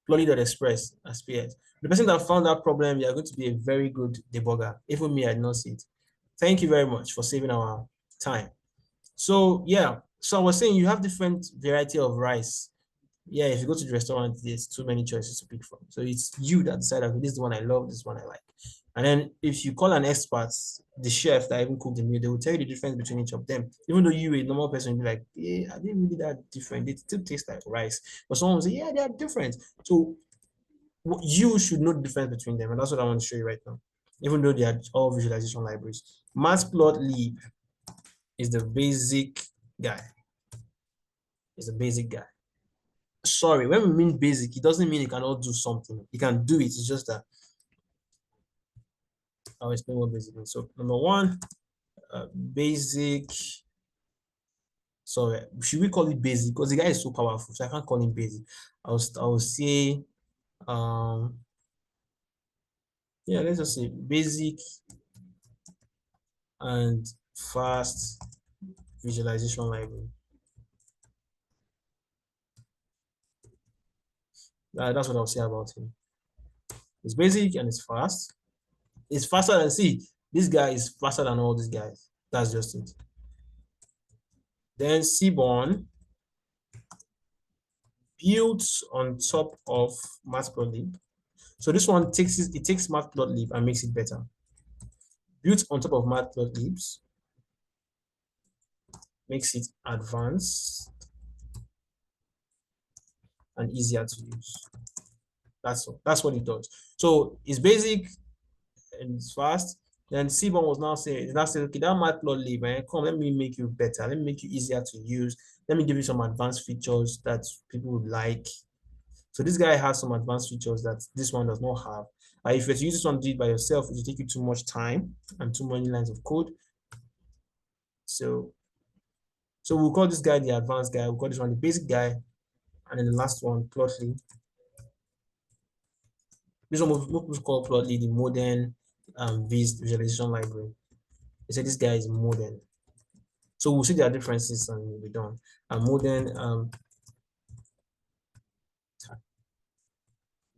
Plotly.express as PS. The person that found that problem, you are going to be a very good debugger. Even me, I did not see it. Thank you very much for saving our time. So yeah, so I was saying you have different variety of rice. Yeah, if you go to the restaurant, there's too many choices to pick from. So it's you that decide, okay, this is the one I love, this one I like. And then if you call an expert, the chef that even cooked the meal, they will tell you the difference between each of them. Even though you, a normal person, will be like, yeah, are they really that different? They still taste like rice. But someone will say, yeah, they are different. So you should know the difference between them. And that's what I want to show you right now. Even though they are all visualization libraries. Matplotlib is the basic guy. Is the basic guy. Sorry, when we mean basic, it doesn't mean you cannot do something. You can do it. It's just that I'll explain what basic means. So number one, basic. Sorry, should we call it basic? Because the guy is so powerful, so I can't call him basic. I'll say yeah, let's just say basic and fast visualization library. That's what I'll say about him. It's basic and it's fast. It's faster than, see, this guy is faster than all these guys. That's just it. Then Seaborn, built on top of Matplotlib. So this one takes Matplotlib and makes it better. Built on top of Matplotlib makes it advanced and easier to use. That's what it does. So it's basic and it's fast. Then Seaborn was now saying, okay, that Matplotlib, man, come, let me make you better. Let me make you easier to use. Let me give you some advanced features that people would like. So this guy has some advanced features that this one does not have. If you use this one to do it by yourself, it will take you too much time and too many lines of code. So we'll call this guy the advanced guy. We'll call this one the basic guy. And then the last one, Plotly. This one we'll call Plotly the modern visualization library. They say this guy is modern. So we'll see their differences and we'll be done. Modern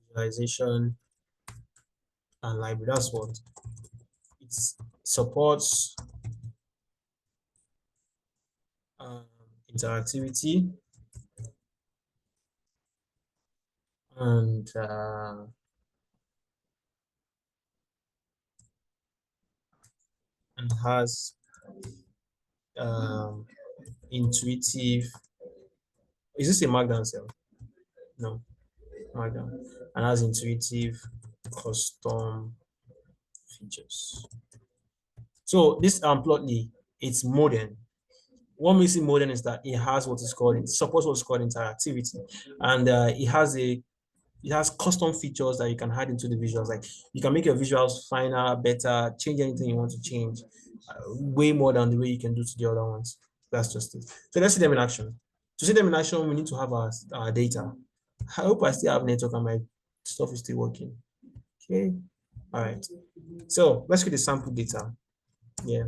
visualization and library. That's what it supports. Interactivity and has intuitive. Is this a Markdown cell? No, Markdown, and has intuitive custom features. So this Plotly, it's modern. What makes it modern is that it has what is called, it supports what's called interactivity, and it has custom features that you can add into the visuals. Like you can make your visuals finer, better, change anything you want to change, way more than the way you can do to the other ones. That's just it. So let's see them in action. To see them in action, we need to have our data. I hope I still have network and my stuff is still working. Okay. All right. So let's get the sample data. Yeah.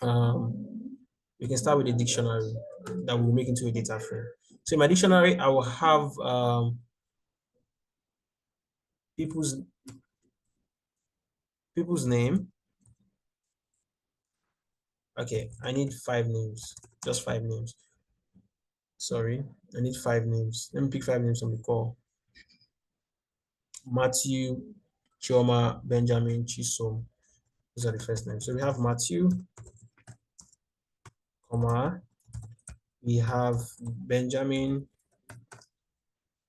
we can start with a dictionary that we'll make into a data frame. So in my dictionary, I will have people's name. Okay, I need 5 names, just 5 names. Sorry, I need 5 names. Let me pick 5 names from the call. Matthew, Chioma, Benjamin, Chisom. Those are the first names. So we have Matthew, comma. We have Benjamin.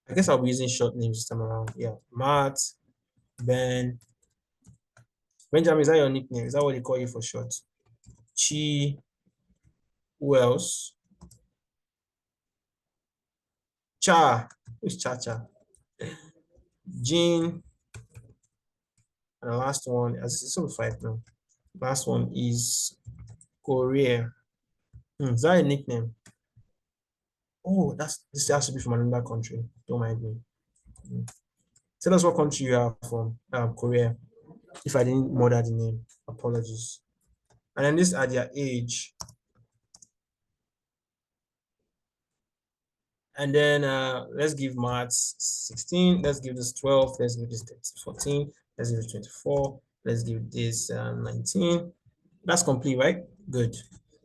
I guess I'll be using short names this time around. Yeah, Matt, Ben. Benjamin, is that your nickname? Is that what they call you for short? Chi. Who else? Cha. Who's Cha Cha? Jean. And the last one, as it's only 5 now. Last one is Korea. Is that a nickname? Oh, this has to be from another country. Don't mind me. Tell us what country you are from. Korea. If I didn't murder the name, apologies. And then this are their age. And then let's give maths 16. Let's give this 12. Let's give this 14. Let's give this 24. Let's give this 19. That's complete, right? Good.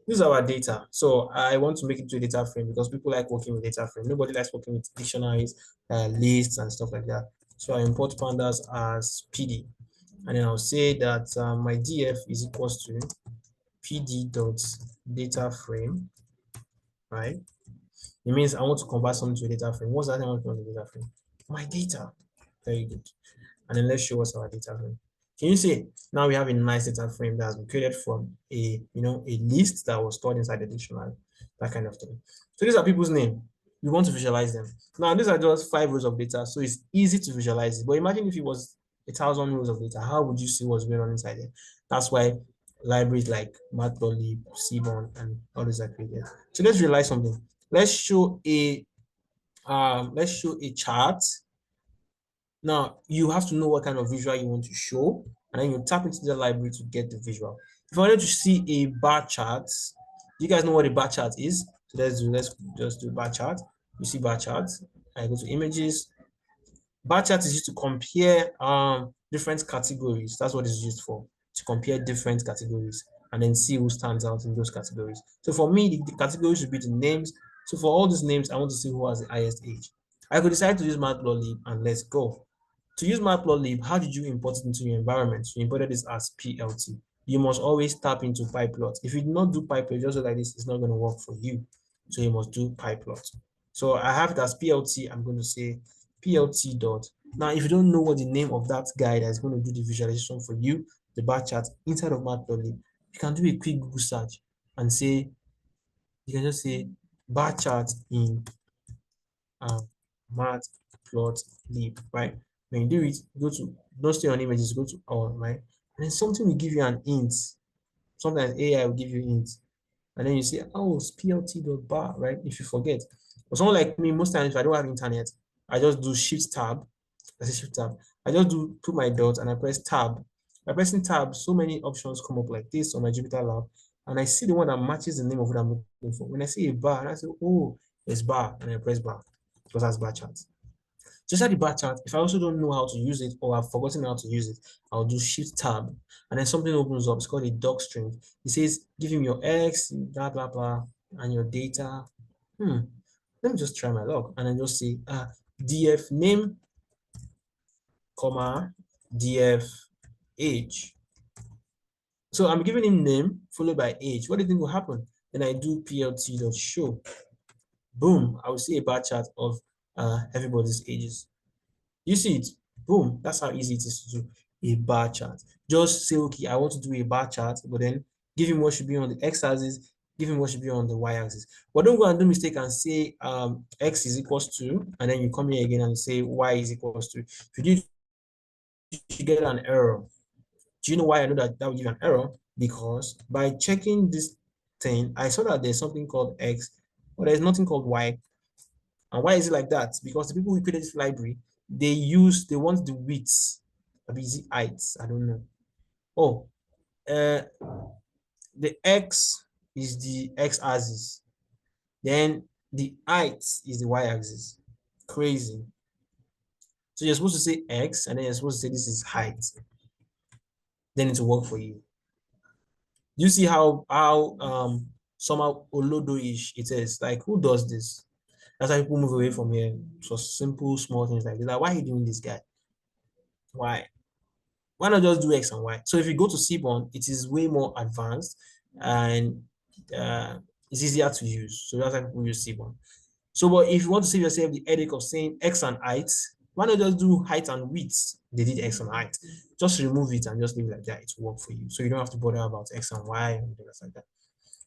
This is our data. So I want to make it to a data frame because people like working with data frame. Nobody likes working with dictionaries, lists, and stuff like that. So I import pandas as PD. And then I'll say that my df is equals to pd.data_frame, right? It means I want to convert something to a data frame. What's that I want to convert to a data frame? My data. Very good. And then let's show what's our data frame. Can you see now we have a nice data frame that has been created from a list that was stored inside the dictionary, that kind of thing. So these are people's name. We want to visualize them. Now these are just 5 rows of data, so it's easy to visualize it. But imagine if it was 1,000 rows of data, how would you see what's going on inside there? That's why libraries like Matplotlib, Seaborn, and all these are created. So let's realize something. Let's show a chart. Now you have to know what kind of visual you want to show, and then you tap into the library to get the visual. If I wanted to see a bar chart, do you guys know what a bar chart is? So let's just do bar chart. You see bar chart. I go to images. Bar chart is used to compare different categories. That's what it's used for, to compare different categories and then see who stands out in those categories. So for me, the categories would be the names. So for all these names, I want to see who has the highest age. I could decide to use Matplotlib and let's go. To use Matplotlib, how did you import it into your environment? You imported this as PLT. You must always tap into PyPlot. If you do not do PyPlot just like this, it's not going to work for you. So you must do PyPlot. So I have it as PLT. I'm going to say PLT dot. Now, if you don't know what the name of that guy that is going to do the visualization for you, the bar chart inside of Matplotlib, you can do a quick Google search and say, you can just say bar chart in Matplotlib, right? When you do it, go to, don't stay on images, go to all, right? And then something will give you an int. Sometimes AI will give you int. And then you say, oh, it's plt.bar, right? If you forget. But someone like me, most times if I don't have internet, I just do shift tab. I say shift tab. I just do put my dot and I press tab. By pressing tab, so many options come up like this on my Jupyter Lab. And I see the one that matches the name of what I'm looking for. When I see a bar, I say, oh, it's bar. And I press bar because that's bar chart. Just like the bar chart, if I also don't know how to use it or I've forgotten how to use it, I'll do shift tab and then something opens up. It's called a doc string. It says, give him your X, blah, blah, blah, and your data. Let me just try my luck and then just say df name, comma, df age. So I'm giving him name followed by age. What do you think will happen? Then I do plt.show. Boom, I will see a bar chart of everybody's ages. You see it? Boom. That's how easy it is to do a bar chart. Just say, okay, I want to do a bar chart, but then give him what should be on the x-axis, give him what should be on the y-axis. But don't go and do mistake and say x is equals to, and then you come here again and say y is equals to. If you do, you get an error. Do you know why I know that that will give an error? Because by checking this thing, I saw that there's something called x, but there's nothing called y. And why is it like that? Because the people who created this library, they want the widths, maybe heights, I don't know. Oh, the x is the x-axis, then the height is the y-axis. Crazy. So you're supposed to say x, and then you're supposed to say this is height. Then it will work for you. You see how somehow olodo-ish it is. Like, who does this? That's why people move away from here for simple, small things like this. Like, why are you doing this, guy? Why? Why not just do X and Y? So if you go to Seaborn, it is way more advanced and it's easier to use. So that's why people use Seaborn. So, but if you want to save yourself the headache of saying X and height, why not just do height and width? They did X and height. Just remove it and just leave it like that. It will work for you. So you don't have to bother about X and Y and things like that.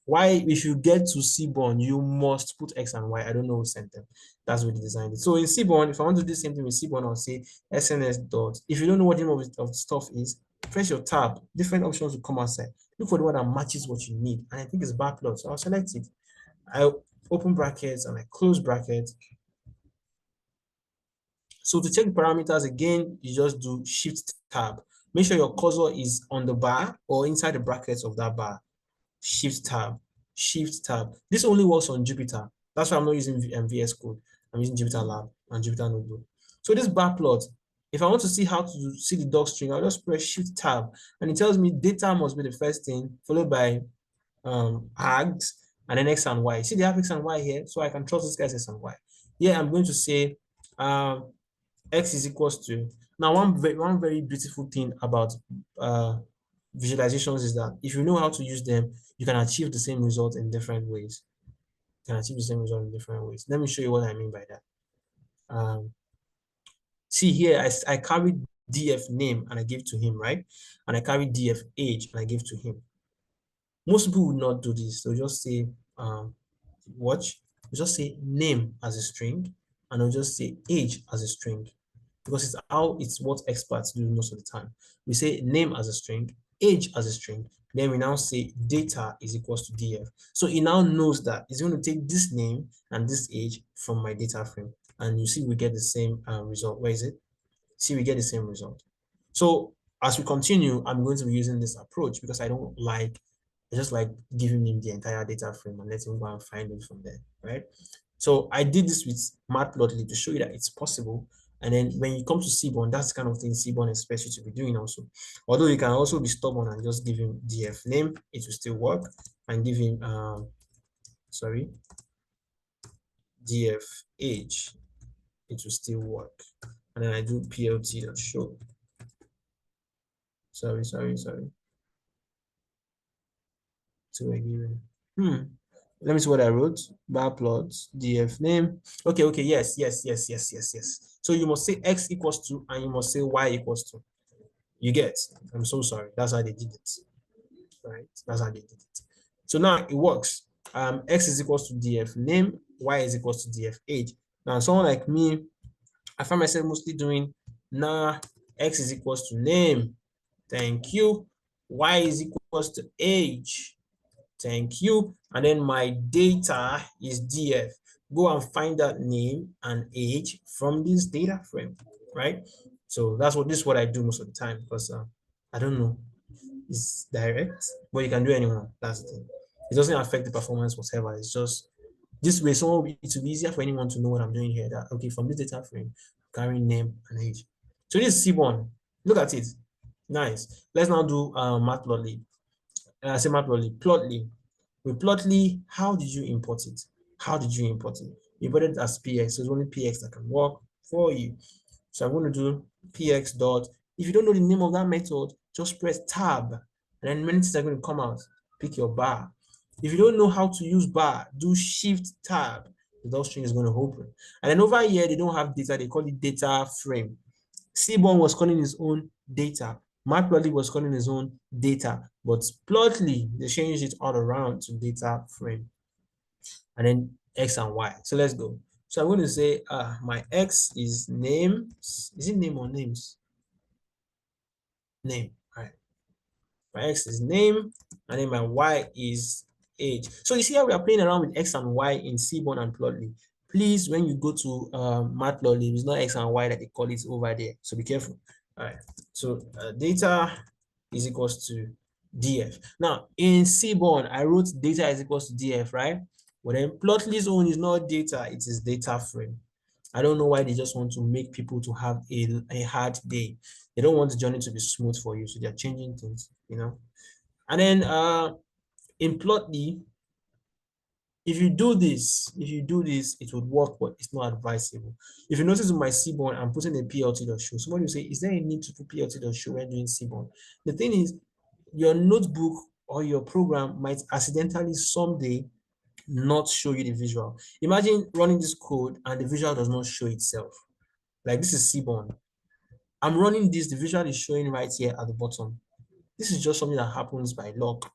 Why, if you get to Seaborn, you must put X and Y. I don't know who sent them. That's what they designed it. So in Seaborn, if I want to do the same thing with Seaborn, I'll say SNS dot. If you don't know what the name of the stuff is, press your tab. Different options will come outside. Look for the one that matches what you need. And I think it's backplot. So I'll select it. I open brackets and I close brackets. So to check the parameters again, you just do Shift tab. Make sure your cursor is on the bar or inside the brackets of that bar. Shift tab, Shift tab. This only works on Jupyter. That's why I'm not using VS Code. I'm using Jupyter Lab and Jupyter Notebook. So this bar plot, if I want to see how to see the doc string, I'll just press Shift tab, and it tells me data must be the first thing, followed by args, and then X and Y. See, they have X and Y here, so I can trust this guy's X and Y. Here, I'm going to say X is equals to. Now, one very beautiful thing about visualizations is that if you know how to use them, you can achieve the same result in different ways. You can achieve the same result in different ways. Let me show you what I mean by that. See here, I carried df name and I give to him, right? And I carry df age and I give to him. Most people would not do this. They'll just say, watch, they'll just say name as a string, and they'll just say age as a string, because it's what experts do most of the time. We say name as a string, age as a string, then we now say data is equals to df. So it now knows that it's going to take this name and this age from my data frame. And you see we get the same result. Where is it? See, we get the same result. So as we continue, I'm going to be using this approach because I just like giving him the entire data frame and letting him go and find it from there, right? So I did this with Matplotlib to show you that it's possible. And then when you come to Seaborn, that's the kind of thing Seaborn expects you to be doing also. Although you can also be stubborn and just give him df name, it will still work, and give him df age, it will still work. And then I do plt.show. Sorry. So we're given. Let me see what I wrote. Bar plots, df name. Okay, yes. So you must say x equals to, and you must say y equals to. You get? I'm so sorry. That's how they did it. Right? That's how they did it. So now it works. X is equals to df name, y is equals to df age. Now, someone like me, I find myself mostly doing x is equals to name. Thank you. Y is equals to age. Thank you. And then my data is df. Go and find that name and age from this data frame, right? So this is what I do most of the time, because I don't know, it's direct, but you can do anyone. That's the thing. It doesn't affect the performance whatsoever. It's just this way. So it will be easier for anyone to know what I'm doing here. That okay, from this data frame, carrying name and age. So this is Seaborn. Look at it. Nice. Let's now do Matplotlib. Say Matplotlib. Plotly. With Plotly, how did you import it? You imported it as px, so it's only px that can work for you. So I'm going to do px dot. If you don't know the name of that method, just press tab, and then many things are going to come out. Pick your bar. If you don't know how to use bar, do shift tab. The dot string is going to open. And then over here, they don't have data. They call it data frame. Seaborn was calling his own data. Matplotlib was calling his own data, but Plotly, they changed it all around to data frame. And then X and Y. So let's go. So I'm going to say my X is name. Is it name or names? Name. All right. My X is name, and then my Y is age. So you see how we are playing around with X and Y in Seaborn and Plotly. Please, when you go to Matplotlib, it's not X and Y that they call it over there. So be careful. All right. So data is equals to df. Now in Seaborn, I wrote data is equals to df, right? But then Plotly's own is not data, it is data frame. I don't know why they just want to make people to have a hard day. They don't want the journey to be smooth for you, so they're changing things, you know. And then in Plotly, if you do this, it would work, but it's not advisable. If you notice in my Seaborn, I'm putting a plt.show. Somebody will say, is there a need to put plt.show when doing Seaborn? The thing is, your notebook or your program might accidentally someday not show you the visual. Imagine running this code and the visual does not show itself. Like this is Seaborn. I'm running this, the visual is showing right here at the bottom. This is just something that happens by luck.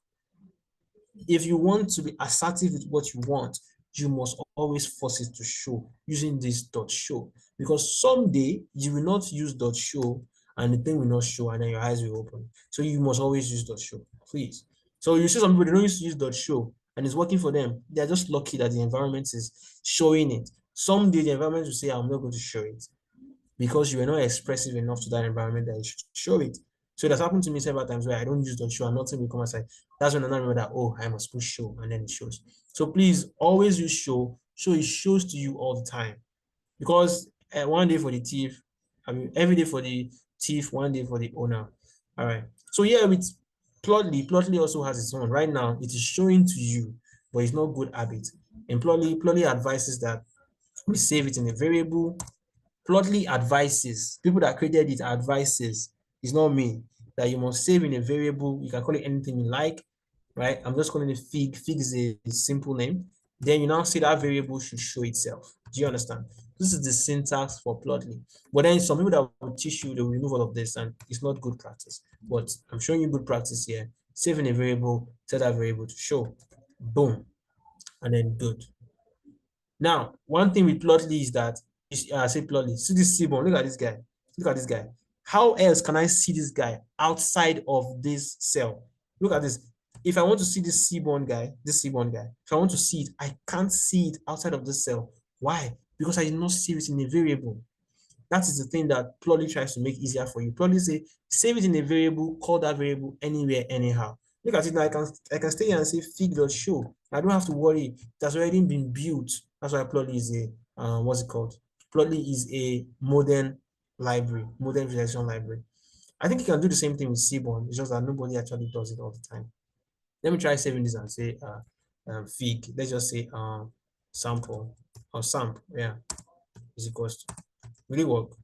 If you want to be assertive with what you want, you must always force it to show using this dot show, because someday you will not use dot show and the thing will not show and then your eyes will open. So you must always use dot show, please. So you see some people, they don't use dot show and it's working for them. They're just lucky that the environment is showing it. Someday the environment will say, I'm not going to show it, because you were not expressive enough to that environment that you should show it. So that's happened to me several times where I don't use the show and nothing will come aside. That's when I remember that, oh, I must push show, and then it shows. So please always use show. So it shows to you all the time. Because one day for the thief, I mean, every day for the thief, one day for the owner. All right. So yeah, with Plotly also has its own. Right now, it is showing to you, but it's not good habit. And Plotly advises that we save it in a variable. Plotly advises, people that created it advises, it's not me, that you must save in a variable. You can call it anything you like, right? I'm just calling it fig. Fig is a simple name. Then you now see that variable should show itself. Do you understand? This is the syntax for Plotly. But then some people that will teach you, they will remove all of this, and it's not good practice. But I'm showing you good practice here. Save in a variable, set that variable to show. Boom. And then good. Now, one thing with Plotly is that, I say Plotly, see this Seaborn, look at this guy. Look at this guy. How else can I see this guy outside of this cell? Look at this. If I want to see this Seaborn guy, if I want to see it, I can't see it outside of this cell. Why? Because I did not save it in a variable. That is the thing that Plotly tries to make easier for you. Plotly say, save it in a variable, call that variable anywhere, anyhow. Look at it now. I can stay here and say fig.show. I don't have to worry. It has already been built. That's why Plotly is a what's it called? Plotly is a modern library, modern visualization library. I think you can do the same thing with Seaborn. It's just that nobody actually does it all the time. Let me try saving this and say fig. Let's just say sample or sample. Yeah, is equals to. Will it work?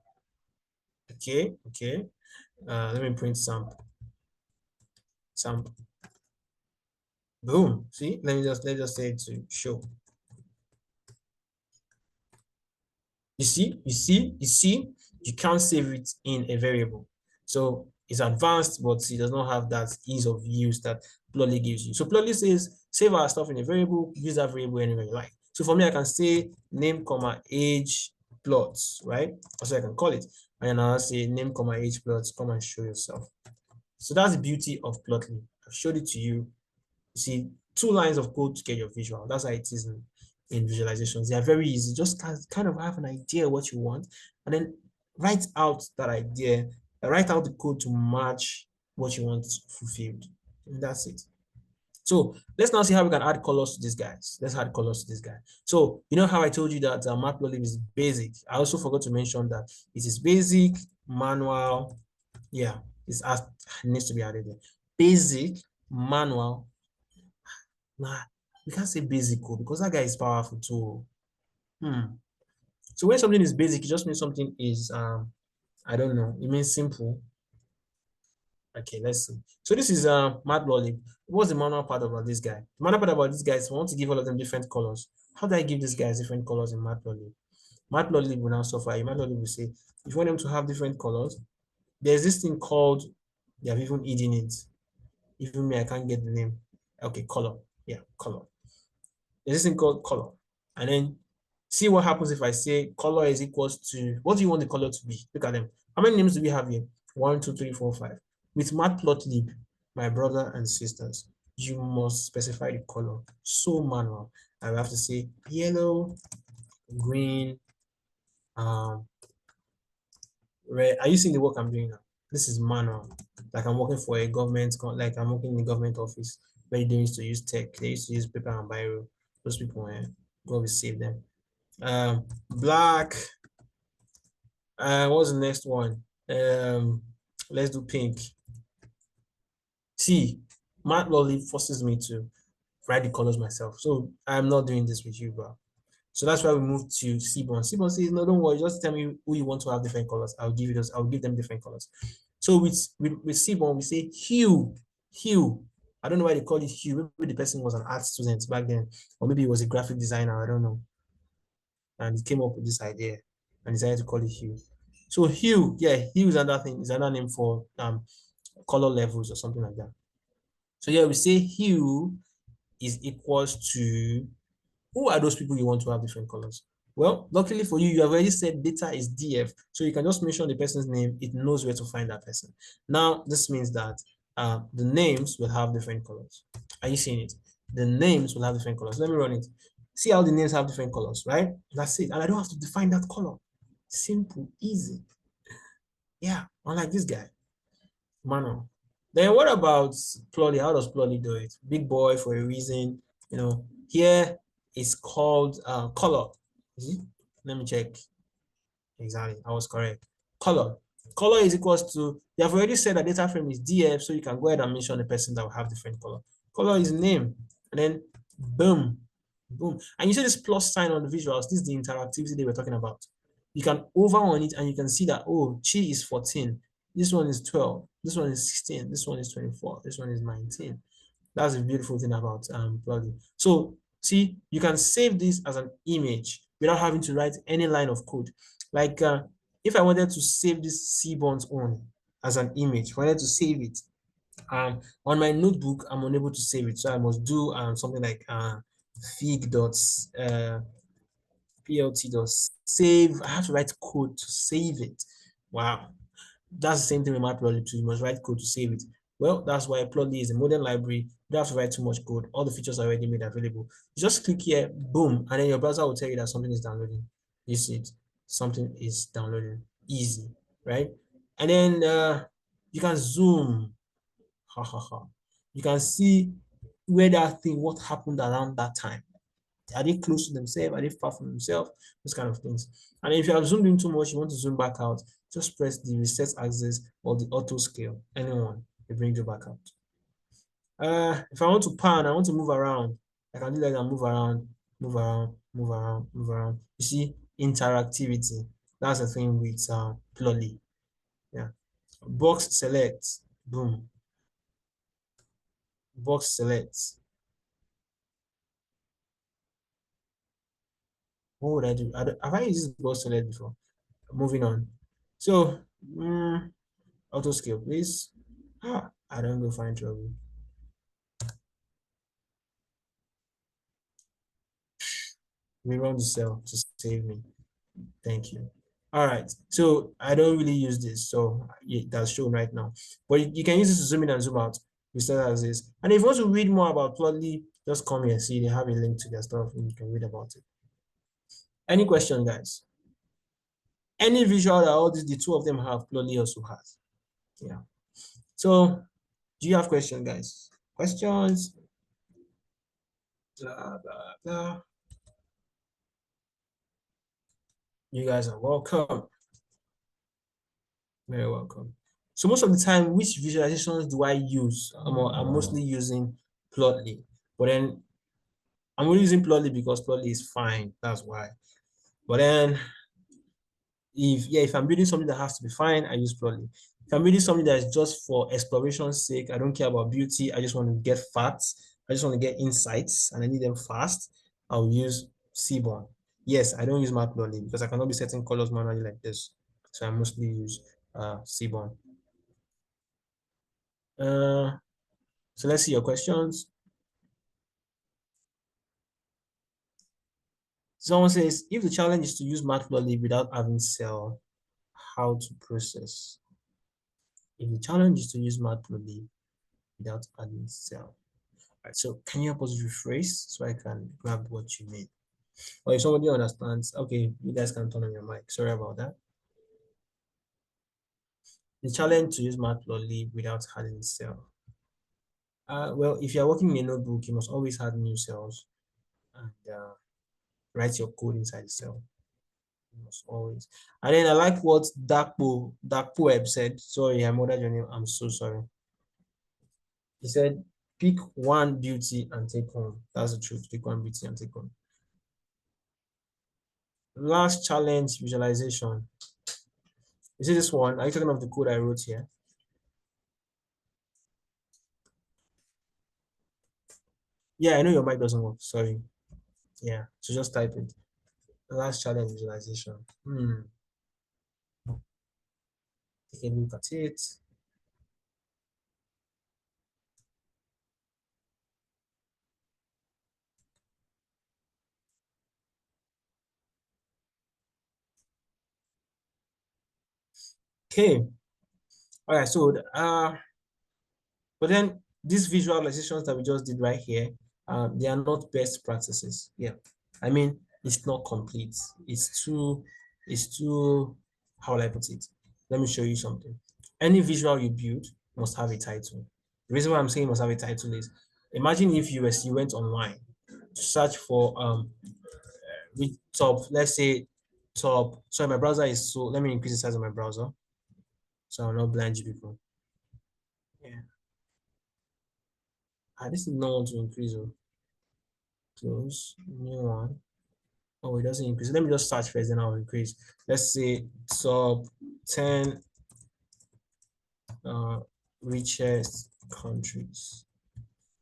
Okay. Let me print sample. Boom. See, let's just say to show. You see, you can't save it in a variable. So it's advanced, but it does not have that ease of use that Plotly gives you. So Plotly says, save our stuff in a variable, use that variable anywhere you like. So for me, I can say name, age plots, right? That's what I can call it. And I'll say name, age plots, come and show yourself. So that's the beauty of Plotly. I've showed it to you. You see, 2 lines of code to get your visual. That's how it is in visualizations. They are very easy. Just kind of have an idea what you want, and then write out that idea, write out the code to match what you want fulfilled. And that's it. So let's now see how we can add colors to these guys. Let's add colors to this guy. So you know how I told you that Matplotlib is basic. I also forgot to mention that it is basic, manual. Yeah, it needs to be added there. Basic, manual. Nah, we can't say basic code because that guy is powerful too. So when something is basic, it just means something is I don't know, it means simple. Okay, let's see. So this is Matplotlib. What's the manual part about this guy? The manual part about this guy is I want to give all of them different colors. How do I give these guys different colors in Matplotlib? Matplotlib will now suffer. Matplotlib will say, if you want them to have different colors, there's this thing called, they have even hidden it. Even me, I can't get the name. Okay, color. Yeah, color. There's this thing called color. And then see what happens if I say color is equals to, what do you want the color to be? Look at them. How many names do we have here? 1, 2, 3, 4, 5. With Matplotlib, my brother and sisters, you must specify the color. So manual. I will have to say yellow, green, red. Are you seeing the work I'm doing now? This is manual. Like I'm working for a government, like I'm working in a government office where they used to use tech. They used to use paper and biro. Those people, God will save them. Black. What's the next one? Let's do pink. See, Matplotlib forces me to write the colors myself. So I'm not doing this with you, bro. So that's why we moved to Seaborn. Seaborn says, no, don't worry, just tell me who you want to have different colors. I'll give you those, I'll give them different colors. So with Seaborn, we say hue, hue. I don't know why they call it hue. Maybe the person was an art student back then, or maybe he was a graphic designer, I don't know. And he came up with this idea and decided to call it hue. So hue, yeah, hue is another thing, is another name for color levels or something like that. So yeah, we say hue is equals to, who are those people you want to have different colors? Well, luckily for you, you have already said data is DF, so you can just mention the person's name. It knows where to find that person. Now, this means that the names will have different colors. Are you seeing it? The names will have different colors. Let me run it. See how the names have different colors, right? That's it. And I don't have to define that color. Simple, easy. Yeah, unlike this guy, manual. Then what about Plotly? How does Plotly do it? Big boy for a reason. You know, here it's called color. Let me check. Exactly, I was correct. Color. Color is equals to, you have already said that data frame is DF, so you can go ahead and mention the person that will have different color. Color is name, and then boom, boom. And you see this plus sign on the visuals. This is the interactivity they were talking about. You can over on it and you can see that, oh, Chi is 14. This one is 12. This one is 16. This one is 24. This one is 19. That's the beautiful thing about plugin. So see, you can save this as an image without having to write any line of code. Like if I wanted to save this Seaborn's own as an image, if I wanted to save it on my notebook, I'm unable to save it. So I must do something like fig dots plt dots save. I have to write code to save it. Wow. That's the same thing with Matplotlib too. You must write code to save it. Well, that's why Plotly is a modern library. You don't have to write too much code. All the features are already made available. You just click here, boom, and then your browser will tell you that something is downloading. You see it, something is downloading. Easy, right? And then you can zoom. Ha ha ha. You can see where that thing, what happened around that time. Are they close to themselves? Are they far from themselves? Those kind of things. And if you have zoomed in too much, you want to zoom back out, just press the reset axis or the auto scale. Anyone, it brings you back out. If I want to pan, I want to move around. I can do that and move around, move around, move around, move around. You see, interactivity. That's the thing with Plotly. Yeah. Box select. Boom. Box select. What would I do? Have I used this box select before? Moving on. So, auto scale, please. I don't go find trouble. We run the cell to save me. Thank you. All right. So I don't really use this. So that's shown right now. But you can use this to zoom in and zoom out. We start as this. And if you want to read more about Plotly, just come here. See, they have a link to their stuff and you can read about it. Any question, guys? Any visual that all these, the two of them have, Plotly also has. Yeah. So do you have questions, guys? Questions? Blah, blah, blah. You guys are welcome. Very welcome. So most of the time, which visualizations do I use? I'm mostly using Plotly, but then I'm only using Plotly because Plotly is fine. That's why. But then, if I'm building something that has to be fine, I use Plotly. If I'm building something that is just for exploration's sake, I don't care about beauty. I just want to get facts. I just want to get insights, and I need them fast. I'll use Seaborn. Yes, I don't use Matplotlib because I cannot be setting colors manually like this. So I mostly use Seaborn. So let's see your questions. Someone says, if the challenge is to use Matplotlib without having cell, how to process? If the challenge is to use Matplotlib without adding cell. Right, so can you help us rephrase so I can grab what you mean? Or if somebody understands, okay, you guys can turn on your mic. Sorry about that. The challenge to use Matplotlib without adding cell. Well, if you're working in a notebook, you must always add new cells and write your code inside the cell. You must always. And then I like what Dakpo said. Sorry, I murdered your name. I'm so sorry. He said, pick one beauty and take home. That's the truth. Pick one beauty and take home. Last challenge, visualization. You see this one? Are you talking of the code I wrote here? Yeah, I know your mic doesn't work. Sorry. Yeah, so just type it. Last challenge, visualization. Take a look at it. Okay. All right. So, but then these visualizations that we just did right here, they are not best practices. Yeah. I mean, it's not complete. It's too, how will I put it? Let me show you something. Any visual you build must have a title. The reason why I'm saying must have a title is, imagine if you went online to search for with top, let's say top. Sorry, my browser is so. Let me increase the size of my browser so I'll not blind you people. Yeah. This is not want to increase. Close new one. Oh, it doesn't increase. Let me just search first, then I'll increase. Let's say top 10 richest countries.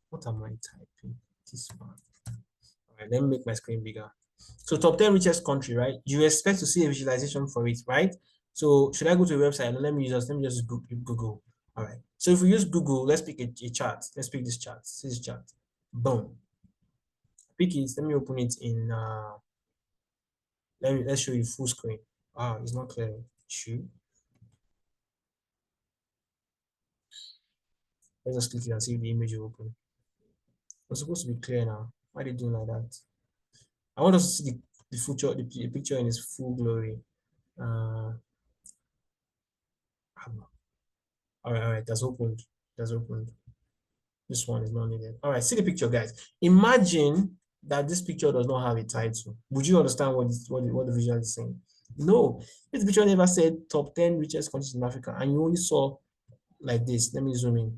What am I typing? This one. All right, let me make my screen bigger. So top 10 richest country, right? You expect to see a visualization for it, right? So should I go to a website? No, let me just Google. All right. So if we use Google, let's pick a chart. Let's pick this chart. See this chart. Boom. Pick it. Let me open it in let's show you full screen. It's not clear. Shoot. Let's just click it and see if the image will open. It's supposed to be clear now. Why are they doing like that? I want us to see the picture in its full glory. All right, that's opened. That's opened. This one is not needed. All right, see the picture, guys. Imagine that this picture does not have a title. Would you understand what the visual is saying? No, this picture never said top 10 richest countries in Africa, and you only saw like this. Let me zoom in.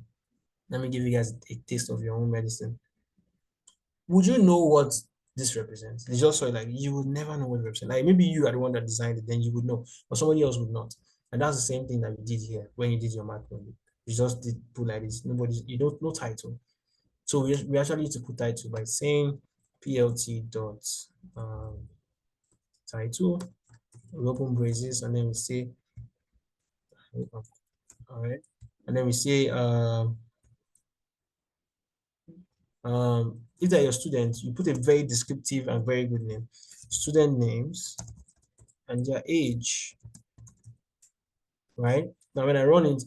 Let me give you guys a taste of your own medicine. Would you know what this represents? It's just so like you would never know what it represents. Like maybe you are the one that designed it, then you would know, but somebody else would not. And that's the same thing that you did here when you did your math project. You just did put like this. You don't know title. So we actually need to put title by saying plt dot title. We open braces and then we say, all right, and then we say if they're your students, you put a very descriptive and very good name. Student names and their age, right? Now when I run it,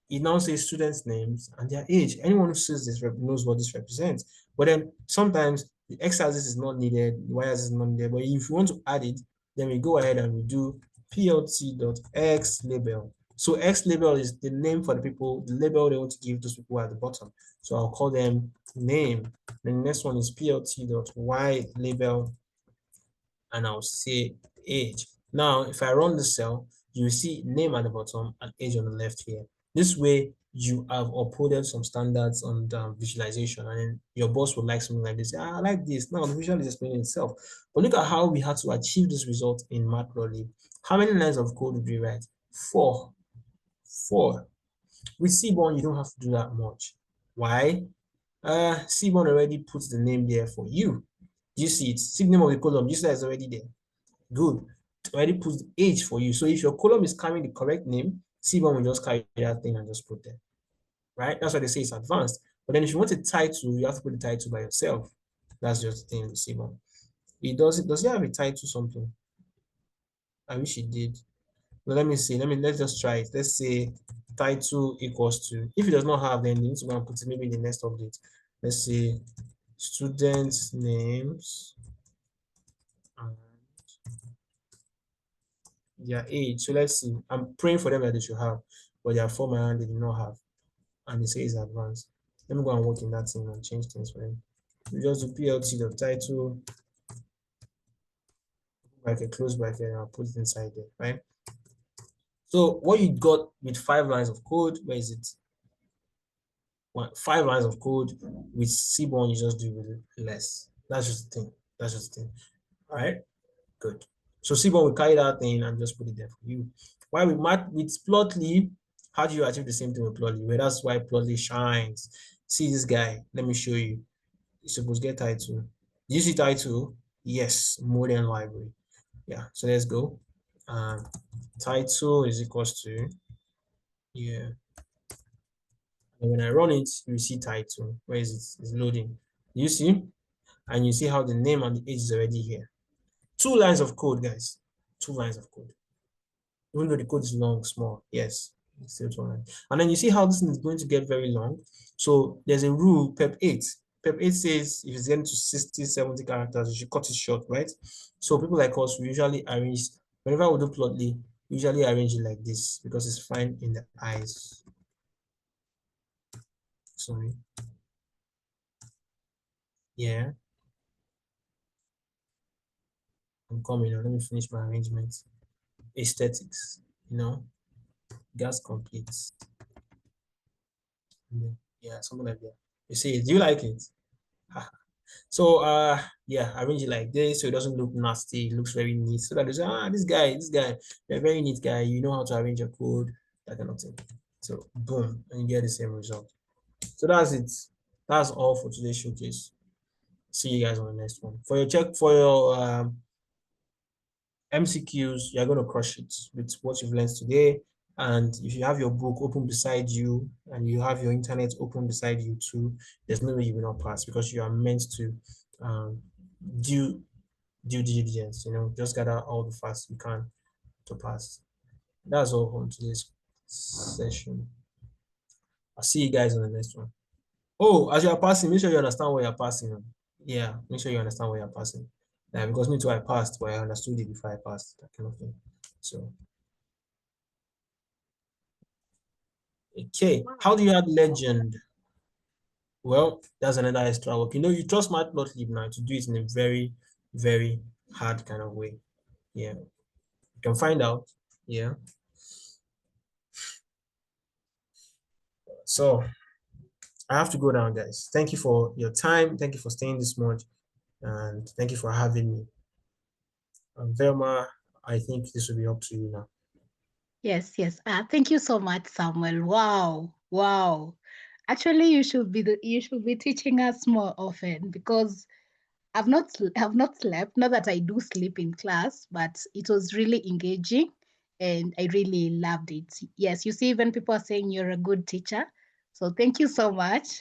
it now says students' names and their age. Anyone who sees this knows what this represents. But then sometimes the x-axis is not needed, the y-axis is not needed. But if you want to add it, then we go ahead and we do plt.x label. So x label is the name for the people, the label they want to give those people at the bottom. So I'll call them name. Then the next one is plt.y label, and I'll say age. Now, if I run the cell, you will see name at the bottom and age on the left here. This way, you have uploaded some standards on the visualization, and then your boss would like something like this. I like this. Now the visual is explaining itself. But look at how we had to achieve this result in Matplotlib. How many lines of code did we write? 4. 4. With Seaborn, you don't have to do that much. Why? Seaborn already puts the name there for you. Do you see it? See the name of the column. You see that it's already there. Good. It already puts the age for you. So if your column is carrying the correct name, Seaborn will just carry that thing and just put there. Right? That's why they say it's advanced. But then if you want a title, you have to put the title by yourself. That's just the thing with Seaborn. Does it have a title something? I wish it did. But let me see. Let's just try it. Let's say title equals to, if it does not have, then you need to go and put it maybe in the next update. Let's say students' names and their age. So let's see. I'm praying for them that they should have. but there are 4 million they did not have, and they say it's advanced. Let me go and work in that thing and change things for them. We just do PLT of title, like a close bracket, and I'll put it inside there, right? So what you got with 5 lines of code, where is it? 5 lines of code. With Seaborn, you just do with less. That's just the thing. That's just the thing. All right, good. So Seaborn will carry that thing and just put it there for you. Why with Matplotlib, how do you achieve the same thing with Plotly? Well, that's why Plotly shines. See this guy. Let me show you. You're supposed to get title. Do you see title? Yes, modern library. Yeah, so let's go. Title is equals to, yeah. And when I run it, you see title. Where is it? It's loading. You see? And you see how the name on the edge is already here. 2 lines of code, guys. 2 lines of code. Even though the code is long, small, yes, it's still 2 lines. And then you see how this thing is going to get very long. So there's a rule, PEP8. PEP8 says if it's getting to 60, 70 characters, you should cut it short, right? So people like us, we usually arrange, whenever we do Plotly, we usually arrange it like this because it's fine in the eyes. Sorry. Yeah. I'm coming now. Let me finish my arrangement. Aesthetics, gas complete. Yeah, something like that. You see, do you like it? So yeah, arrange it like this so it doesn't look nasty, it looks very neat. So that they say, this guy, you're a very neat guy, you know how to arrange your code, that kind of thing. So boom, and you get the same result. So that's it. That's all for today's showcase. See you guys on the next one. For your MCQs, you're going to crush it with what you've learned today. And if you have your book open beside you and you have your internet open beside you too, there's no way you will not pass because you are meant to do due diligence, just gather all the facts you can to pass. That's all from today's session. I'll see you guys on the next one. Oh, as you are passing, make sure you understand what you're passing on. Yeah, make sure you understand what you're passing. Because me too, I passed, but I understood it before I passed, that kind of thing. So, okay. How do you add legend? Well, that's another extra work. You trust Matplotlib now to do it in a very, very hard kind of way. Yeah. You can find out. Yeah. So I have to go down, guys. Thank you for your time. Thank you for staying this much. And thank you for having me. Velma, I think this will be up to you now. Yes, yes. Thank you so much, Samuel. Wow, wow. Actually, you should be teaching us more often because I've not slept. Not that I do sleep in class, but it was really engaging, and I really loved it. Yes, you see, even people are saying you're a good teacher. So thank you so much.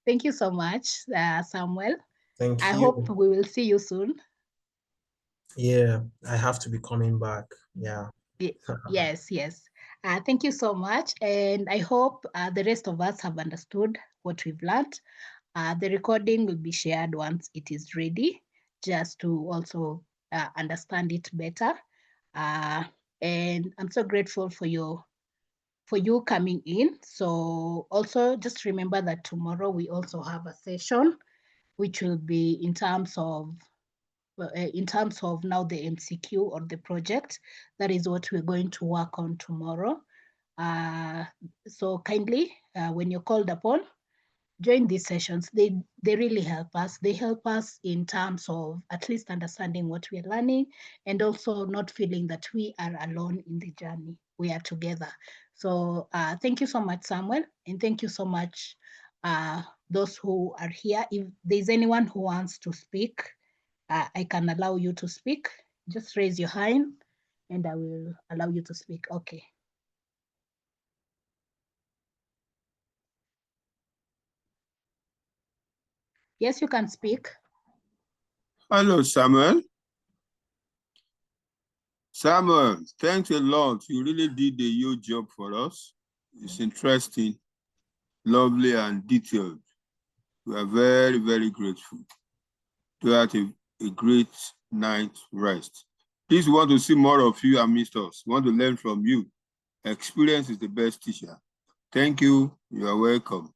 Thank you so much, Samuel. Thank I hope you. we will see you soon. Yeah, I have to be coming back. Yeah. Yes, yes. Thank you so much. And I hope the rest of us have understood what we've learned. The recording will be shared once it is ready, just to also understand it better. Uh, and I'm so grateful for you coming in. So also just remember that tomorrow we also have a session, which will be in terms of now the MCQ or the project. That is what we're going to work on tomorrow. So kindly, when you're called upon, join these sessions. They really help us. They help us in terms of at least understanding what we're learning and also not feeling that we are alone in the journey. We are together. So thank you so much, Samuel, and thank you so much, those who are here. If there's anyone who wants to speak, I can allow you to speak. Just raise your hand and I will allow you to speak. Okay. Yes, you can speak. Hello, Samuel. Samuel, thanks a lot. You really did a huge job for us. It's interesting, lovely, and detailed. We are very, very grateful. You had a great night rest. Please, we want to see more of you amidst us. We want to learn from you. Experience is the best teacher. Thank you. You are welcome.